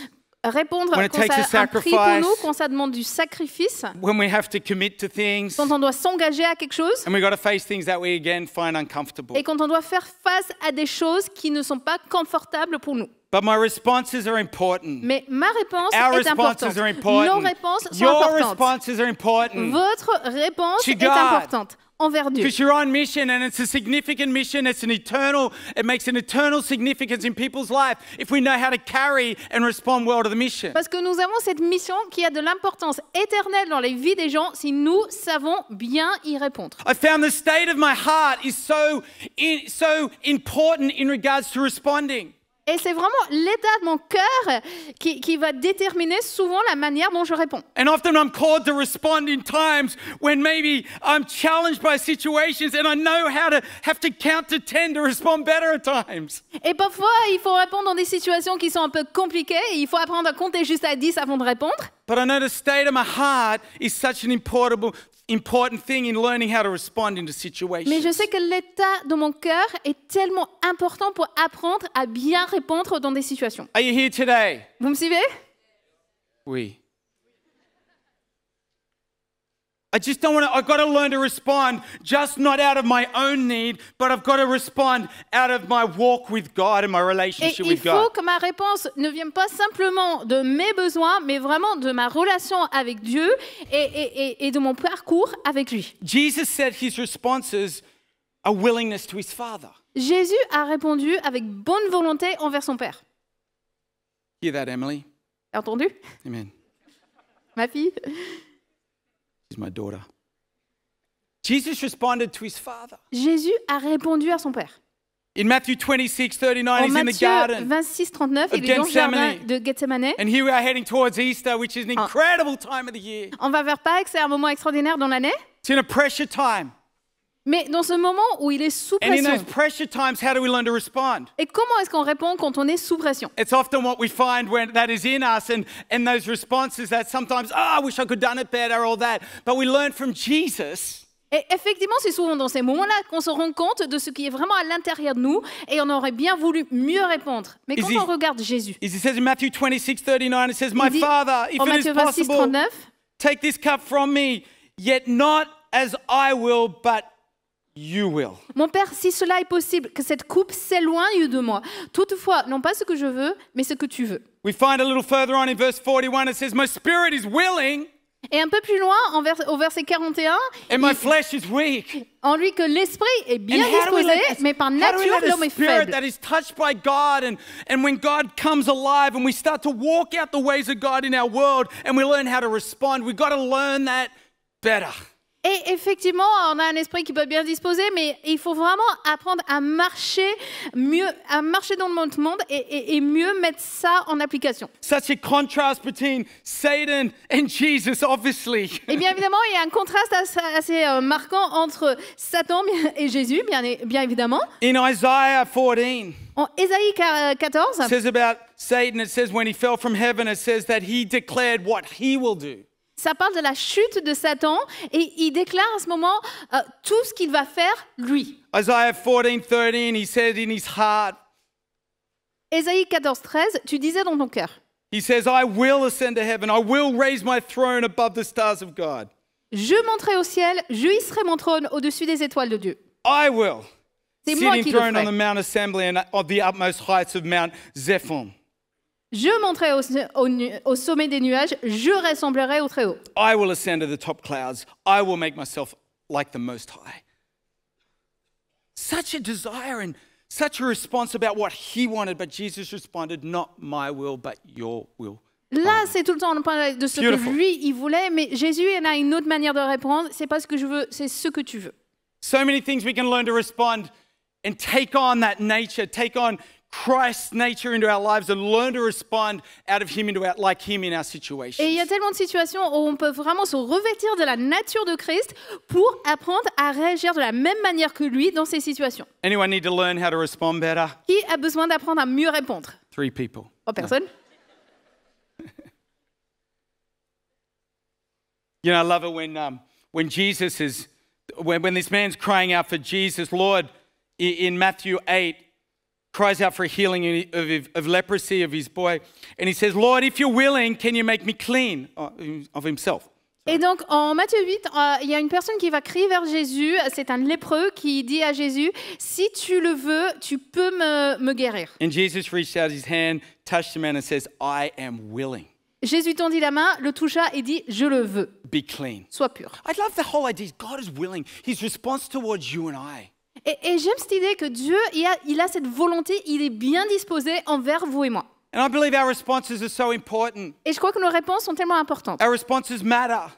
Répondre When it quand takes ça a a un prix pour sacrifice. nous, quand ça demande du sacrifice, when we have to commit to things, quand on doit s'engager à quelque chose and we've got to face things that we again find uncomfortable. et quand on doit faire face à des choses qui ne sont pas confortables pour nous. But my responses are important. Mais ma réponse Our est importante. responses are important. Nos réponses sont Your importantes. responses are important. Votre réponse To est God. importante envers Dieu. Because you're on mission and it's a significant mission. It makes an eternal significance in people's life if we know how to carry and respond well to the mission. Parce que nous avons cette mission qui a de l'importance éternelle dans les vies des gens si nous savons bien y répondre. I found the state of my heart is so important in regards to responding. Et c'est vraiment l'état de mon cœur qui va déterminer souvent la manière dont je réponds. And often I'm called to respond in times when maybe I'm challenged by situations and I know how to have to count to 10 to respond better at times. Et parfois, il faut répondre dans des situations qui sont un peu compliquées et il faut apprendre à compter juste à 10 avant de répondre. But I know the state of my heart is such an important thing in learning how to respond into situations. Mais je sais que l'état de mon cœur est tellement important pour apprendre à bien répondre dans des situations. Are you here today? Vous me suivez? Oui. I've got to learn to respond just not out of my own need, but I've got to respond out of my walk with God and my Et relationship il with faut God. que ma réponse ne vienne pas simplement de mes besoins, mais vraiment de ma relation avec Dieu et de mon parcours avec lui. Jesus said his responses are willingness to his Father. Jésus a répondu avec bonne volonté envers son Père. Hear that, Emily? T'as entendu? Amen. Ma fille? She's my daughter. Jesus responded to his Father. Jésus a répondu à son Père. In Matthew 26:39, En he's in the Matthieu garden. 26, 39, of il est dans le jardin Gethsemane. de Gethsemane. And here we are heading towards Easter, which is an incredible time of the year. On va vers Pâques, c'est un moment extraordinaire dans l'année. It's in a pressure time. Mais dans ce moment où il est sous And in pression, those pressure times, how do we learn to respond? et comment est-ce qu'on répond quand on est sous pression? It's often what we find when that is in us and those responses that sometimes, I wish I could have done it better, all that. But we learn from Jesus. Et effectivement, c'est souvent dans ces moments-là qu'on se rend compte de ce qui est vraiment à l'intérieur de nous et on aurait bien voulu mieux répondre. Mais quand on regarde Jésus, It says in Matthew 26:39, it says, My il dit Father, if en it is Matthieu 26, possible, 39, take this cup from me, yet not as I will, but you will. mon Père, si cela est possible, que cette coupe s'éloigne de moi. Toutefois, non pas ce que je veux, mais ce que tu veux. We find a little further on in verse 41, it says, My spirit is willing, Et un peu plus loin, au verset 41, And my flesh is weak. en lui que l'esprit est bien And how do we disposé, let this- mais par how do we nature, let a l'homme est spirit faible. that is touched by God and when God comes alive and we start to walk out the ways of God in our world and we learn how to respond, we've got to learn that better. Et effectivement, on a un esprit qui peut être bien disposé, mais il faut vraiment apprendre à marcher mieux, à marcher dans notre monde et mieux mettre ça en application. Such a contrast between Satan and Jesus, obviously. Et bien évidemment, il y a un contraste assez marquant entre Satan et Jésus, bien évidemment. In Isaiah 14, En Ésaïe 14, it says about Satan, it says when he fell from heaven, it says that he declared what he will do. ça parle de la chute de Satan et il déclare à ce moment tout ce qu'il va faire lui. Isaiah 14:13, he said in his heart, Ésaïe 14, 13, tu disais dans ton cœur. he says, I will ascend to heaven. I will raise my throne above the stars of God. Je monterai au ciel, je hisserai mon trône au-dessus des étoiles de Dieu. I will C'est sit moi qui le enthroned on ferai. the Mount Assembly and of the utmost heights of Mount Zephon. Je monterai au sommet des nuages, je ressemblerai au Très-Haut. I will ascend to the top clouds. I will make myself like the Most High. Such a desire and such a response about what he wanted, but Jesus responded, not my will, but your will. Là, c'est tout le temps on parle de ce Beautiful. que lui, il voulait, mais Jésus, il a une autre manière de répondre. C'est pas ce que je veux, c'est ce que tu veux. So many things we can learn to respond and take on that nature, take on Christ's nature into our lives and learn to respond out of him into our, like him in our situations. Et il y a tellement de situations où on peut vraiment se revêtir de la nature de Christ pour apprendre à réagir de la même manière que lui dans ces situations. Anyone need to learn how to respond better? Qui a besoin d'apprendre à mieux répondre? 3 people. Oh, personne? You know, I love it when Jesus is, when this man's crying out for Jesus, Lord, in Matthew 8, cries out for healing of leprosy of his boy. And he says, Lord, if you're willing, can you make me clean of himself? Et donc, en Matthieu 8, il y a une personne qui va crier vers Jésus. C'est un lépreux qui dit à Jésus, si tu le veux, tu peux me guérir. And Jesus reached out his hand, touched the man and says, I am willing. Jésus tendit la main, le toucha et dit, je le veux, Be clean. sois pur. I love the whole idea. God is willing. His response towards you and I. Et j'aime cette idée que Dieu, il a cette volonté, il est bien disposé envers vous et moi. And I believe our responses are so important. Et je crois que nos réponses sont tellement importantes. Our responses matter.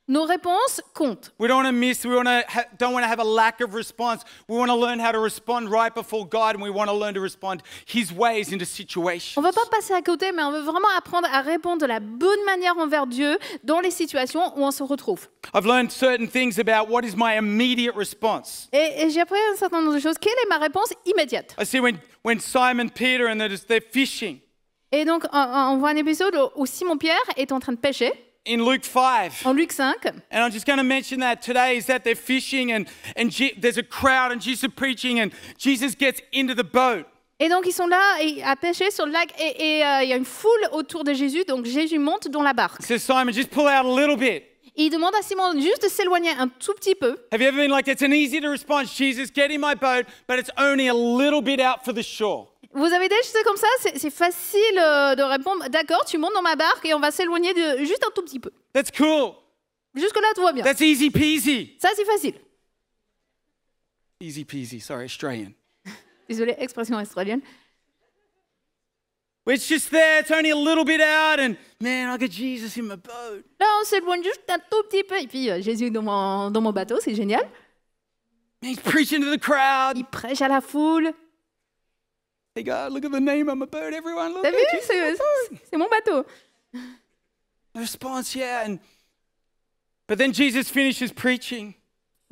Nos réponses comptent. We don't want to miss, don't want to have a lack of response. We want to learn how to respond right before God and we want to learn to respond his ways into situations. On ne veut pas passer à côté, mais on veut vraiment apprendre à répondre de la bonne manière envers Dieu dans les situations où on se retrouve. I've learned certain things about what is my immediate response. Et j'ai appris un certain nombre de choses. Quelle est ma réponse immédiate? I see when Simon Peter and they're fishing. Et donc, on voit un épisode où Simon-Pierre est en train de pêcher, In Luke 5, en Luc 5. and I'm just going to mention that today, is that they're fishing and there's a crowd and Jesus is preaching and Jesus gets into the boat. Et donc, ils sont là à pêcher sur le lac et il y a une foule autour de Jésus. Donc, Jésus monte dans la barque. He says, Simon, just pull out a little bit. Et il demande à Simon juste de s'éloigner un tout petit peu. Have you ever been like, it's an easy to respond, Jesus, get in my boat, but it's only a little bit out for the shore. Vous avez déjà fait comme ça, c'est facile de répondre. D'accord, tu montes dans ma barque et on va s'éloigner de juste un tout petit peu. That's cool. Jusque-là, tout va bien. That's easy peasy. Ça, c'est facile. Easy peasy, sorry, Australian. Désolé, expression australienne. It's just there, it's only a little bit out, and man, I got Jesus in my boat. Là, on s'éloigne juste un tout petit peu. Et puis, Jésus dans mon bateau, c'est génial. And he's preaching to the crowd. Il prêche à la foule. Hey God, look at the name on my boat, everyone. Look T'as at vu? Jesus. C'est mon bateau. The response, yeah. But then Jesus finishes preaching.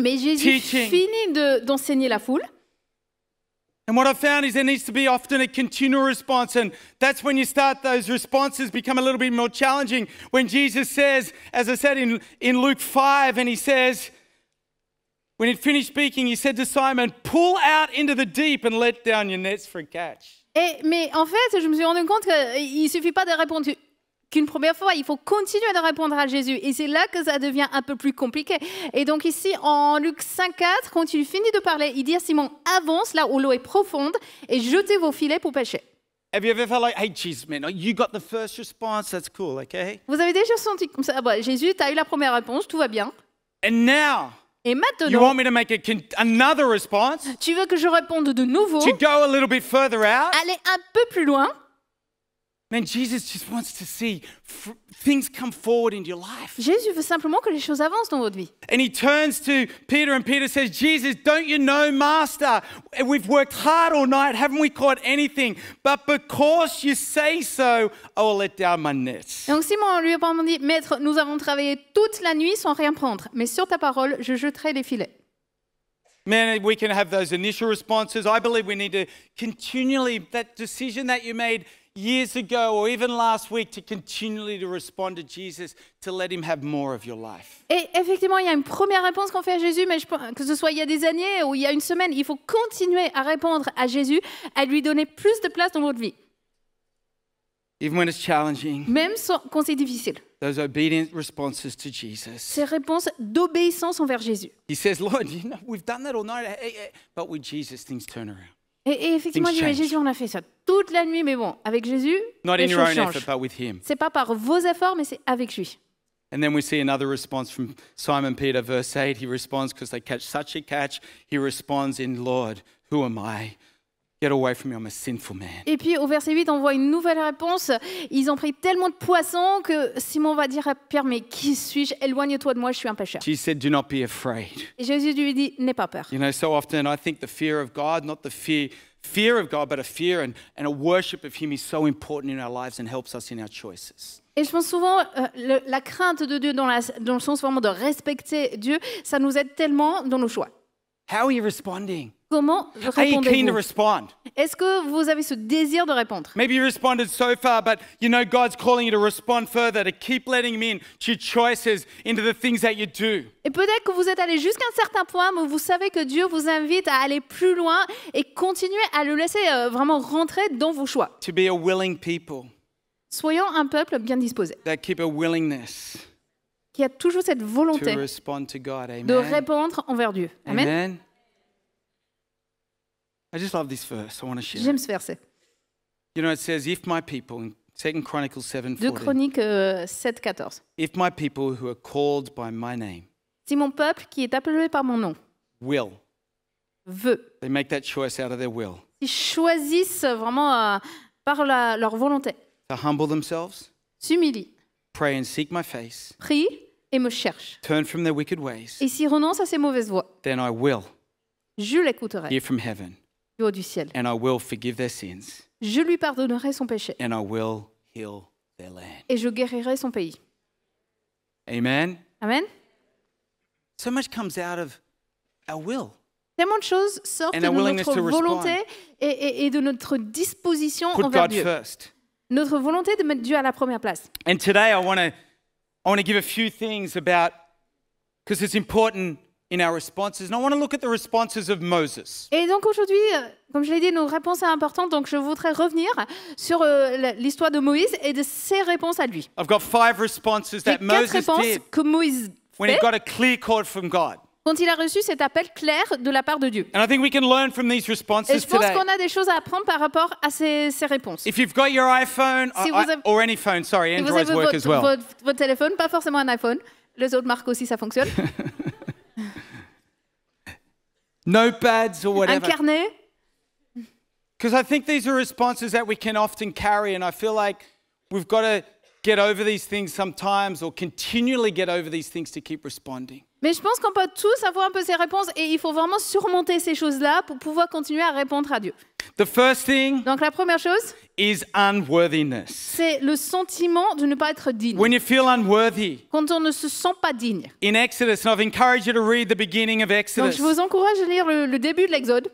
Mais Jésus Teaching. finit d'enseigner la foule. And what I found is there needs to be often a continual response. And that's when you start those responses become a little bit more challenging. When Jesus says, as I said in Luke 5, and he says, when he'd finished speaking, he said to Simon, pull out into the deep and let down your nets for a catch. Mais en fait, je me suis rendu compte qu'il ne suffit pas de répondre qu'une première fois, il faut continuer de répondre à Jésus. Et c'est là que ça devient un peu plus compliqué. Et donc ici, en Luc 5,4, quand il finit de parler, il dit à Simon, avance là où l'eau est profonde et jetez vos filets pour pêcher. Have you ever felt like, hey, Jesus, man, you got the first response, that's cool, okay? Vous avez déjà senti comme ça, ah bah, Jésus, tu as eu la première réponse, tout va bien. And now, Et you maintenant, want me to make another response? tu veux que je réponde de nouveau, To go a little bit further out? aller un peu plus loin. Man, Jesus just wants to see things come forward into your life. Jésus veut simplement que les choses avancent dans votre vie. And he turns to Peter, and Peter says, Jesus, don't you know, Master? We've worked hard all night. Haven't we caught anything? But because you say so, I will let down my nets. Donc Simon lui répondit, Maître, nous avons travaillé toute la nuit sans rien prendre, mais sur ta parole, je jetterai les filets. Man, we can have those initial responses. I believe we need to continually, that decision that you made years ago or even last week, to continually to respond to Jesus, to let him have more of your life. Et effectivement, il y a une première réponse qu'on fait à Jésus, mais que ce soit il y a des années ou il y a une semaine, il faut continuer à répondre à Jésus, à lui donner plus de place dans votre vie, Even when it's challenging, même quand c'est difficile. those obedient responses to Jesus. Ces réponses d'obéissance envers Jésus. He says, Lord, you know, we've done that all night, but with Jesus, things turn around. Et effectivement, il dit, mais Jésus, on a fait ça toute la nuit, mais bon, avec Jésus, Not les in your choses own changent. effort, but with him. C'est pas par vos efforts, mais c'est avec lui. And then we see another response from Simon Peter, verse 8. He responds because they catch such a catch. He responds in, Lord, who am I? Get away from me, I'm a sinful man. Et puis au verset 8, on voit une nouvelle réponse. Ils ont pris tellement de poissons que Simon va dire à Pierre, mais qui suis-je? Éloigne-toi de moi, je suis un pécheur. Jesus said, do not be afraid. Et Jésus lui dit, n'aie pas peur. You know, so often I think the fear of God, not the fear of God, but a fear and a worship of him is so important in our lives and helps us in our choices. Et je pense souvent, la crainte de Dieu dans le sens vraiment de respecter Dieu, ça nous aide tellement dans nos choix. How are you responding? Comment Are you keen to répondez-vous? respond? Est-ce que vous avez ce désir de répondre? Maybe you responded so far, but you know God's calling you to respond further, to keep letting him in to your choices, into the things that you do. Et peut-être que vous êtes allé jusqu'à un certain point, mais vous savez que Dieu vous invite à aller plus loin et continuer à le laisser vraiment rentrer dans vos choix. To be a willing people Soyons un peuple bien disposé, that keep a willingness qui a toujours cette to volonté respond to God. Amen. de répondre envers Dieu. Amen. Amen. I just love this verse. I want to share. J'aime ce verset. You know, it says, if my people, in 2 Chronicles 2 7:14, Chroniques 7, 14. if my people who are called by my name Si mon peuple, qui est appelé par mon nom, will, veut, they make that choice out of their will, ils choisissent vraiment par leur volonté, to humble themselves, s'humilient, pray and seek my face, prient et me cherchent, turn from their wicked ways, et s'ils renoncent à ces mauvaises voies, then I will je l'écouterai hear from heaven du haut du ciel. and I will forgive their sins Je lui pardonnerai son péché and I will heal their land. et je guérirai son pays. Amen. Amen. So much comes out of our will. Tellement de choses sortent And de our willingness notre to respond. volonté et de notre disposition Put envers God Dieu. first. Notre volonté de mettre Dieu à la première place. And today I want to give a few things about, because it's important in our responses. And I want to look at the responses of Moses. Et donc aujourd'hui, comme je l'ai dit, nos réponses sont importantes. Donc je voudrais revenir sur l'histoire de Moïse et de ses réponses à lui. I've got 5 responses Les that 4 Moses réponses did que Moïse when he fait got a clear call from God. quand il a reçu cet appel clair de la part de Dieu. And I think we can learn from these Et responses je pense today. qu'on a des choses à apprendre par rapport à ces réponses. If you've got your iPhone, Si vous avez- or any phone, sorry, Si vous Androids avez work as well. votre téléphone, pas forcément un iPhone, les autres marques aussi, ça fonctionne. Notepads or Un whatever. carnet. Because I think these are responses that we can often carry, and I feel like we've got to get over these things sometimes or continually get over these things to keep responding. Mais je pense qu'on peut tous avoir un peu ces réponses et il faut vraiment surmonter ces choses-là pour pouvoir continuer à répondre à Dieu. The first thing Donc la première chose, is unworthiness. c'est le sentiment de ne pas être digne. When you feel unworthy, Quand on ne se sent pas digne. in Exodus, and I've encouraged you to read the beginning of Donc Exodus. je vous encourage à lire le début de l'Exode.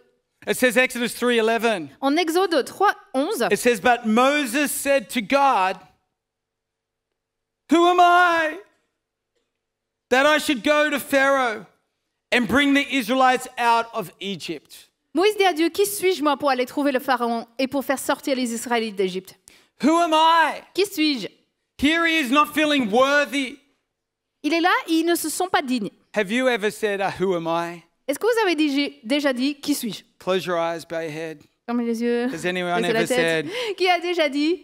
It says Exodus 3:11. En Exode 3, 11, It says, but Moses said to God, who am I that I should go to Pharaoh and bring the Israelites out of Egypt? Moïse dit à Dieu, qui suis-je moi pour aller trouver le Pharaon et pour faire sortir les Israélites d'Égypte? Who am I? Qui suis-je? Here he is not feeling worthy. Il est là, il ne se sent pas digne. Have you ever said, who am I? Est-ce que vous avez déjà dit, qui suis-je? Close your eyes, bow your head. Fermez les yeux. Has anyone Baissez la ever tête. said, Qui a déjà dit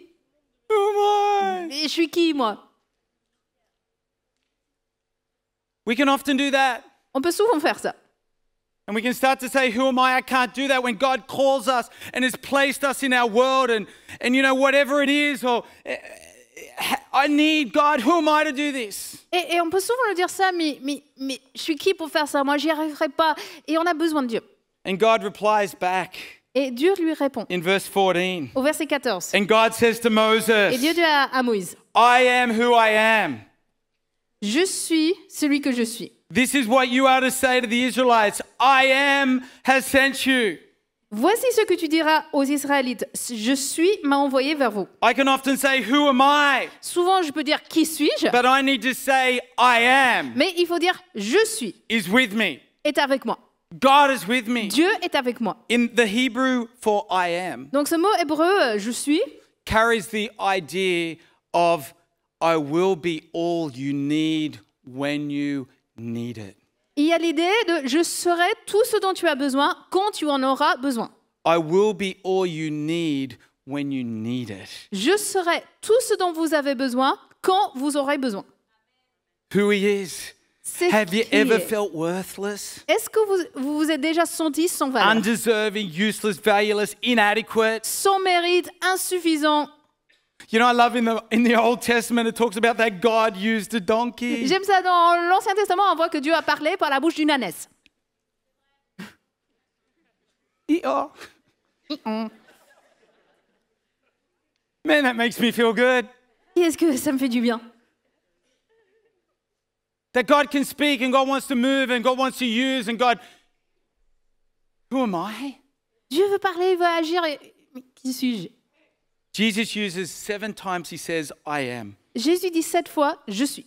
who am I? « Mais je suis qui, moi ?» We can often do that. On peut souvent faire ça. And we can start to say, who am I? I can't do that when God calls us and has placed us in our world and you know, whatever it is, or I need God. Who am I to do this? Et on peut souvent le dire ça, mais je suis qui pour faire ça? Moi, j'y arriverai pas. Et on a besoin de Dieu. And God replies back Et Dieu lui répond in verse 14. au verset 14. And God says to Moses, Et Dieu dit à Moïse, I am who I am. je suis celui que je suis. This is what you are to say to the Israelites. I am has sent you. Voici ce que tu diras aux Israélites. Je suis m'a envoyé vers vous. I can often say, who am I? Souvent, je peux dire qui suis-je, But I need to say, I am mais il faut dire je suis is with me. est avec moi. God is with me. Dieu est avec moi. In the Hebrew for I am Donc ce mot hébreu, je suis, carries the idea of I will be all you need when you need it. il y a l'idée de je serai tout ce dont tu as besoin quand tu en auras besoin. I will be all you need when you need it. Je serai tout ce dont vous avez besoin quand vous aurez besoin. Who he is. C'est Have you qui ever est. felt worthless? Est-ce que vous vous êtes déjà senti sans valeur, Undeserving, useless, valueless, inadequate? sans mérite, insuffisant? You know, I love in the Old Testament, it talks about that God used a donkey. J'aime ça, dans l'Ancien Testament, on voit que Dieu a parlé par la bouche d'une ânesse. Oh. Man, that makes me feel good. Et est-ce que ça me fait du bien? That God can speak and God wants to move and God wants to use and God... Who am I? Dieu veut parler, il veut agir. Mais qui suis-je? Jesus uses 7 times, he says, I am. Jésus dit 7 fois, je suis.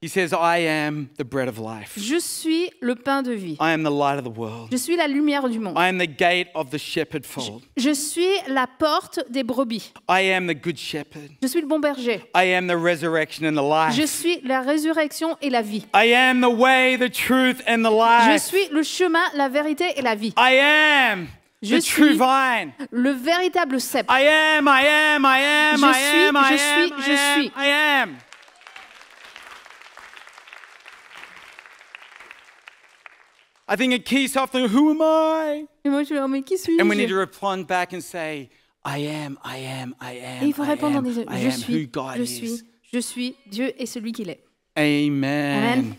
He says, I am the bread of life. Je suis le pain de vie. I am the light of the world. Je suis la lumière du monde. I am the gate of the shepherd fold. Je suis la porte des brebis. I am the good shepherd. Je suis le bon berger. I am the resurrection and the life. Je suis la résurrection et la vie. I am the way, the truth and the Je life. suis le chemin, la vérité et la vie. I am Je the true suis vine. le véritable cep. I am, I am, I am, Je I suis, am, I je am, suis, I je am, suis. I am. I think a key is often, who am I? Et moi, je suis là, mais qui suis-je? And we need to respond back and say, I am, I am, I am, Et il faut I répondre en am, disant, I je am who suis, God je is. suis, je suis, Dieu est celui qu'il est. Amen. Amen.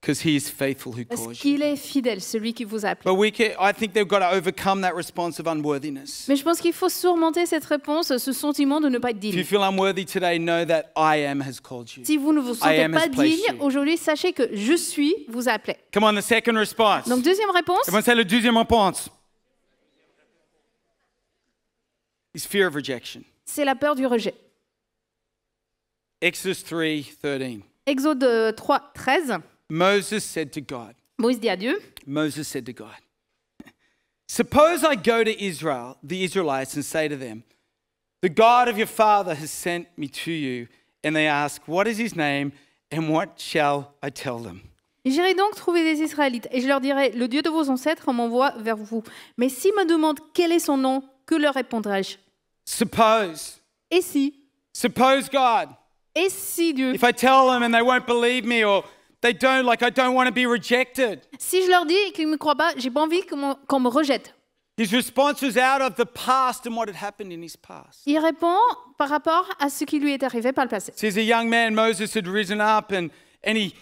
Because he is faithful who Parce calls you. qu'il est fidèle, celui qui vous a appelé. But I think they've got to overcome that response of unworthiness. Mais je pense qu'il faut surmonter cette réponse, ce sentiment de ne pas être If you digne. feel unworthy today, know that I am has called you. Si vous ne vous I sentez am pas has placed digne, you. aujourd'hui, sachez que je suis vous a appelé. Come on, the second response. Donc, deuxième réponse, Everyone say le deuxième réponse. Is fear of rejection. c'est la peur du rejet. Exodus 3:13. Exode 3, 13, Moses said to God, Moïse dit à Dieu, Moses said to God, suppose I go to Israel, the Israelites, and say to them, the God of your father has sent me to you, and they ask, what is his name, and what shall I tell them? j'irai donc trouver des Israélites et je leur dirai, le Dieu de vos ancêtres m'envoie vers vous. Mais s'ils me demandent quel est son nom, que leur répondrai-je? Suppose God, Et si Dieu, if I tell them and they won't believe me, or they don't, like I don't want to be rejected. si je leur dis et qu'ils ne me croient pas, j'ai pas envie qu'on me rejette. His response was out of the past and what had happened in his past. Il répond par rapport à ce qui lui est arrivé par le passé. So as a young man, Moses had risen up and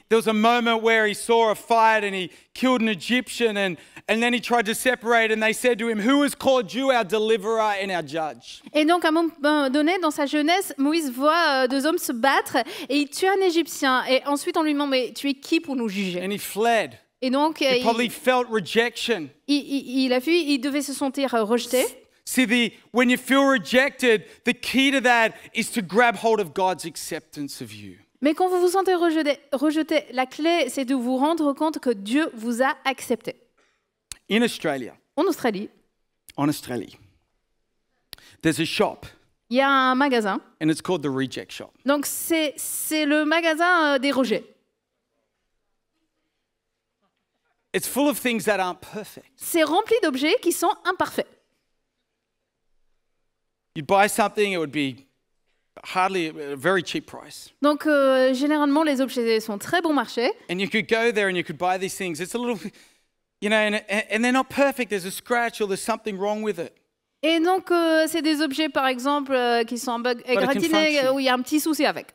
there was a moment where he saw a fight and he killed an Egyptian and then he tried to separate and they said to him, who has called you our deliverer and our judge? Et donc, à un moment donné, dans sa jeunesse, Moïse voit deux hommes se battre et il tue un Égyptien. Et ensuite, on lui demande, mais tu es qui pour nous juger? And he fled. Et donc, He probably felt rejection. il a fui, il devait se sentir rejeté. See, when you feel rejected, the key to that is to grab hold of God's acceptance of you. Mais quand vous vous sentez rejeté, la clé, c'est de vous rendre compte que Dieu vous a accepté. In Australia, En Australie, there's a shop il y a un magasin. and it's called the Reject Shop. Donc, c'est le magasin des rejets. It's full of things that aren't perfect. C'est rempli d'objets qui sont imparfaits. You'd buy something, it would be hardly a very cheap price. Donc, généralement, les objets sont très bon marché. And you could go there and you could buy these things. It's a little, you know, and they're not perfect. There's a scratch or there's something wrong with it. Et donc, c'est des objets, par exemple, qui sont en bug it can égratignés, function. où il y a un petit souci avec.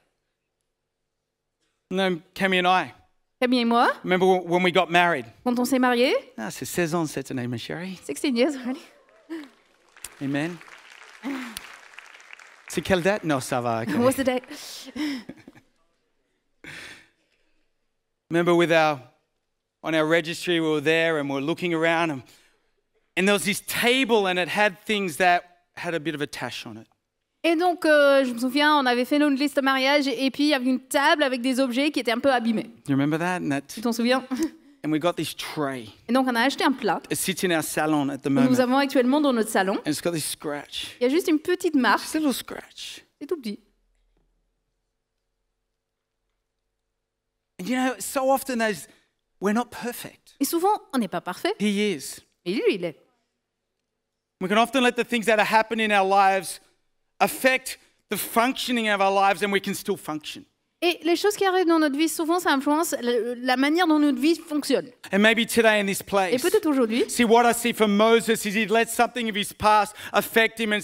No, Cammy and I, Camille et moi, remember when we got married? quand on s'est mariés, Ah, c'est 16 ans cette année, ma chérie. 16 years already. Amen. C'est quelle date? Non, ça va. Okay. What's the day? Remember on our registry, we were there and we were looking around and there was this table and it had things that had a bit of a tash on it. Et donc, je me souviens, on avait fait notre liste de mariage et puis il y avait une table avec des objets qui étaient un peu abîmés. You remember that? Tu t'en souviens? And we got this tray. Et donc, on a acheté un plat It sits in our salon at the que moment. nous avons actuellement dans notre salon. And it's got this scratch. Il y a juste une petite marque, Just a little scratch. c'est tout petit. And you know, so often we're not perfect. Et souvent, on n'est pas parfait. He is. Et lui, il est. We can often let the things that are happening in our lives affect the functioning of our lives and we can still function. Et les choses qui arrivent dans notre vie, souvent, ça influence la manière dont notre vie fonctionne. And maybe today in this Et place. peut-être aujourd'hui, See, what I see from Moses is he let something of his past affect him and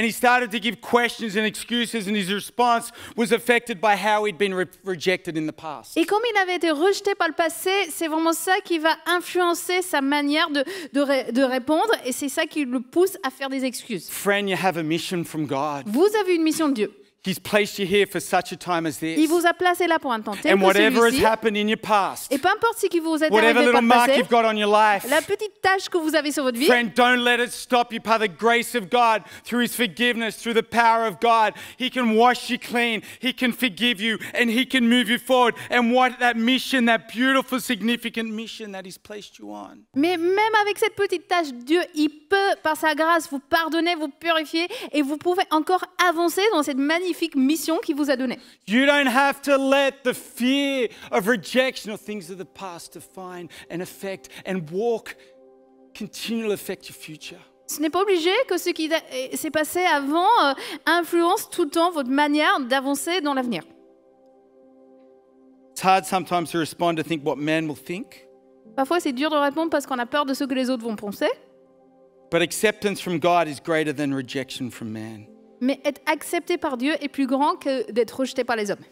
he started to give questions and excuses, and his response was affected by how he'd been rejected in the past. et comme il avait été rejeté par le passé, c'est vraiment ça qui va influencer sa manière de répondre, et c'est ça qui le pousse à faire des excuses. Friend, you have a mission from God. Vous avez une mission de Dieu. He's placed you here for such a time as Il this. vous a placé là pour un temps tel And que whatever has celui-ci. happened in your past, Et peu importe ce qui vous est whatever arrivé par little le mark passé, you've got on your life, la petite tâche que vous avez sur votre vie, friend, don't let it stop you. By the grace of God, through His forgiveness, through the power of God, He can wash you clean, He can forgive you, and He can move you forward. And what that mission, that beautiful, significant mission that He's placed you on. mais même avec cette petite tâche, Dieu, il peut, par sa grâce, vous pardonner, vous purifier, et vous pouvez encore avancer dans cette magnifique mission qu'il vous a donnée. You don't have to let the fear of rejection or things of the past define and affect and walk, continually affect your future. Ce n'est pas obligé que ce qui s'est passé avant influence tout le temps votre manière d'avancer dans l'avenir. It's hard sometimes to respond to think what man will think, Parfois, c'est dur de répondre parce qu'on a peur de ce que les autres vont penser. but acceptance from God is greater than rejection from man. Mais être accepté par Dieu est plus grand que d'être rejeté par les hommes.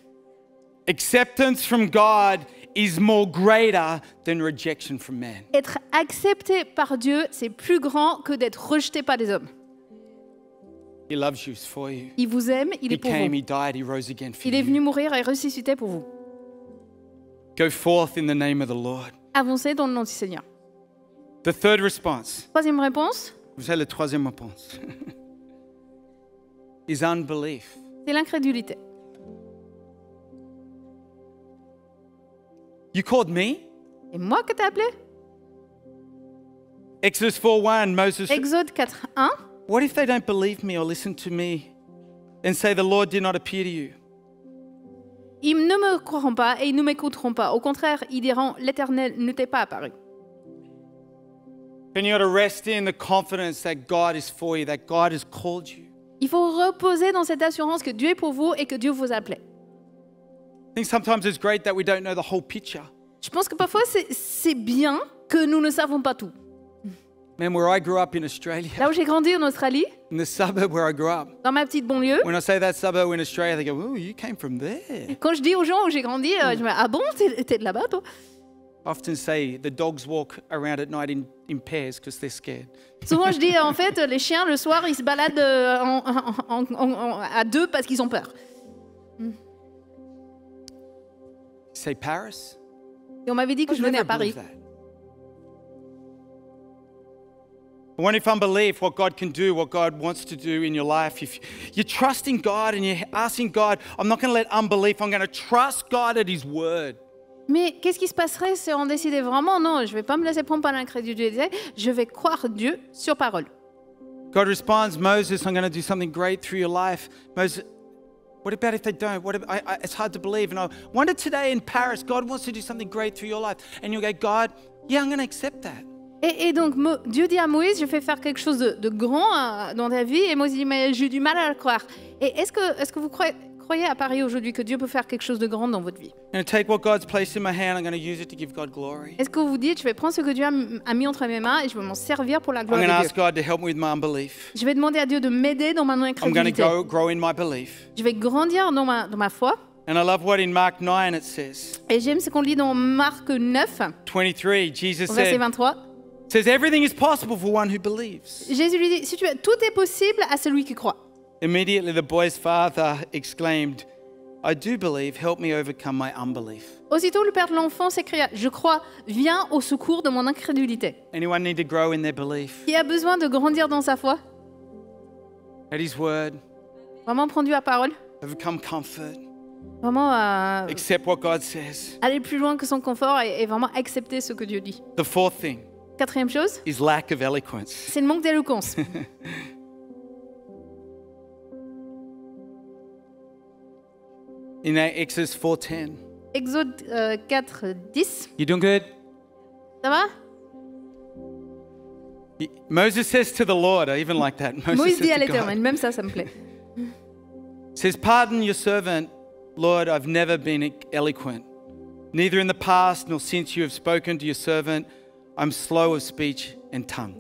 Acceptance from God is more greater than rejection from man. Être accepté par Dieu, c'est plus grand que d'être rejeté par les hommes. He loves you, it's for you. Il vous aime, il He est pour came, vous. He died, He rose again for Il est venu you. mourir et ressusciter pour vous. Go forth in the name of the Lord. Avancez dans le nom du Seigneur. The third response, Troisième réponse, vous savez la troisième réponse, is unbelief. c'est l'incrédulité. You called me? Et moi que t'as appelé? Exodus 4:1, Moses. Exode 4:1. What if they don't believe me or listen to me and say the Lord did not appear to you? Ils ne me croiront pas et ils ne m'écouteront pas. Au contraire, ils diront, l'Éternel ne t'est pas apparu. Then you got to rest in the confidence that God is for you, that God has called you. Il faut reposer dans cette assurance que Dieu est pour vous et que Dieu vous a appelé. I think sometimes it's great that we don't know the whole picture. Je pense que parfois, c'est bien que nous ne savons pas tout. Man, where I grew up in Australia, Là où j'ai grandi en Australie, in the suburb where I grew up, dans ma petite banlieue, when I say that suburb in Australia, they go, oh, you came from there. quand je dis aux gens où j'ai grandi, je me dis, ah bon, t'es de là-bas, toi? I often say the dogs walk around at night in pairs because they're scared. Souvent, je dis, en fait, les chiens, le soir, ils se baladent à deux parce qu'ils ont peur. Say Paris? Et on m'avait dit que I'd je venais à never Paris. believe that. I wonder if unbelief, what God can do, what God wants to do in your life, if you're trusting God and you're asking God, I'm not going to let unbelief, I'm going to trust God at His word. Mais qu'est-ce qui se passerait si on décidait vraiment, non, je ne vais pas me laisser prendre par l'incrédulité, je vais croire Dieu sur parole. God responds, Moses, I'm going to do something great through your life. Moses, what about if they don't? It's hard to believe. And I wonder today in Paris, God wants to do something great through your life. And you'll go, God, yeah, I'm going to accept that. Et donc, Dieu dit à Moïse, je vais faire quelque chose de grand dans ta vie. Et Moïse dit, mais j'ai du mal à le croire. Et est-ce que vous croyez à Paris aujourd'hui que Dieu peut faire quelque chose de grand dans votre vie? I'm going to take what God's placed in my hand. I'm going to use it to give God glory. Est-ce que vous dites, je vais prendre ce que Dieu a mis entre mes mains et je vais m'en servir pour la I'm gloire going to de ask Dieu? God to help me with my unbelief. Je vais demander à Dieu de m'aider dans ma I'm going to non-incrédulité. grow in my belief. Je vais grandir dans ma foi. And I love what in Mark 9 it says. Et j'aime ce qu'on lit dans Marc 9, 23, Jesus au verset said, 23. says everything is possible for one who believes. Jésus lui dit, tout est possible à celui qui croit. Immediately the boy's father exclaimed, I do believe, help me overcome my unbelief. Aussitôt, le père de l'enfant s'écria, je crois, viens au secours de mon incrédulité. Anyone need to grow in their belief? Qui a besoin de grandir dans sa foi? At his word, Vraiment prendre Dieu à parole? overcome comfort, Vraiment accept what God says. aller plus loin que son confort et vraiment accepter ce que Dieu dit. The fourth thing Quatrième chose, is lack of eloquence. c'est le manque d'éloquence. In Exodus 4:10. Exode 4, 10. You doing good? Ça va? Moses says to the Lord, I even like that. Moïse dit à says to l'Éternel, God, même ça me plaît. says, pardon your servant, Lord, I've never been eloquent. Neither in the past nor since you have spoken to your servant, I'm slow of speech and tongue.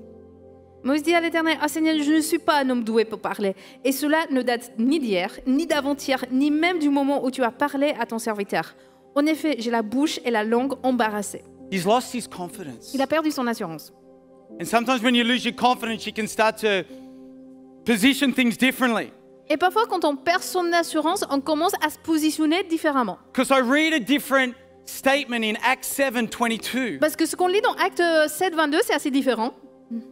Moïse dit à l'Éternel, ah Seigneur, je ne suis pas un homme doué pour parler. Et cela ne date ni d'hier, ni d'avant-hier, ni même du moment où tu as parlé à ton serviteur. En effet, j'ai la bouche et la langue embarrassées. He's lost his confidence. Il a perdu son assurance. And sometimes when you lose your confidence, you can start to position things differently. Et parfois, quand on perd son assurance, on commence à se positionner différemment. Because I read a different statement in Acts 7:22. Parce que ce qu'on lit dans Acte 7, 22, c'est assez différent.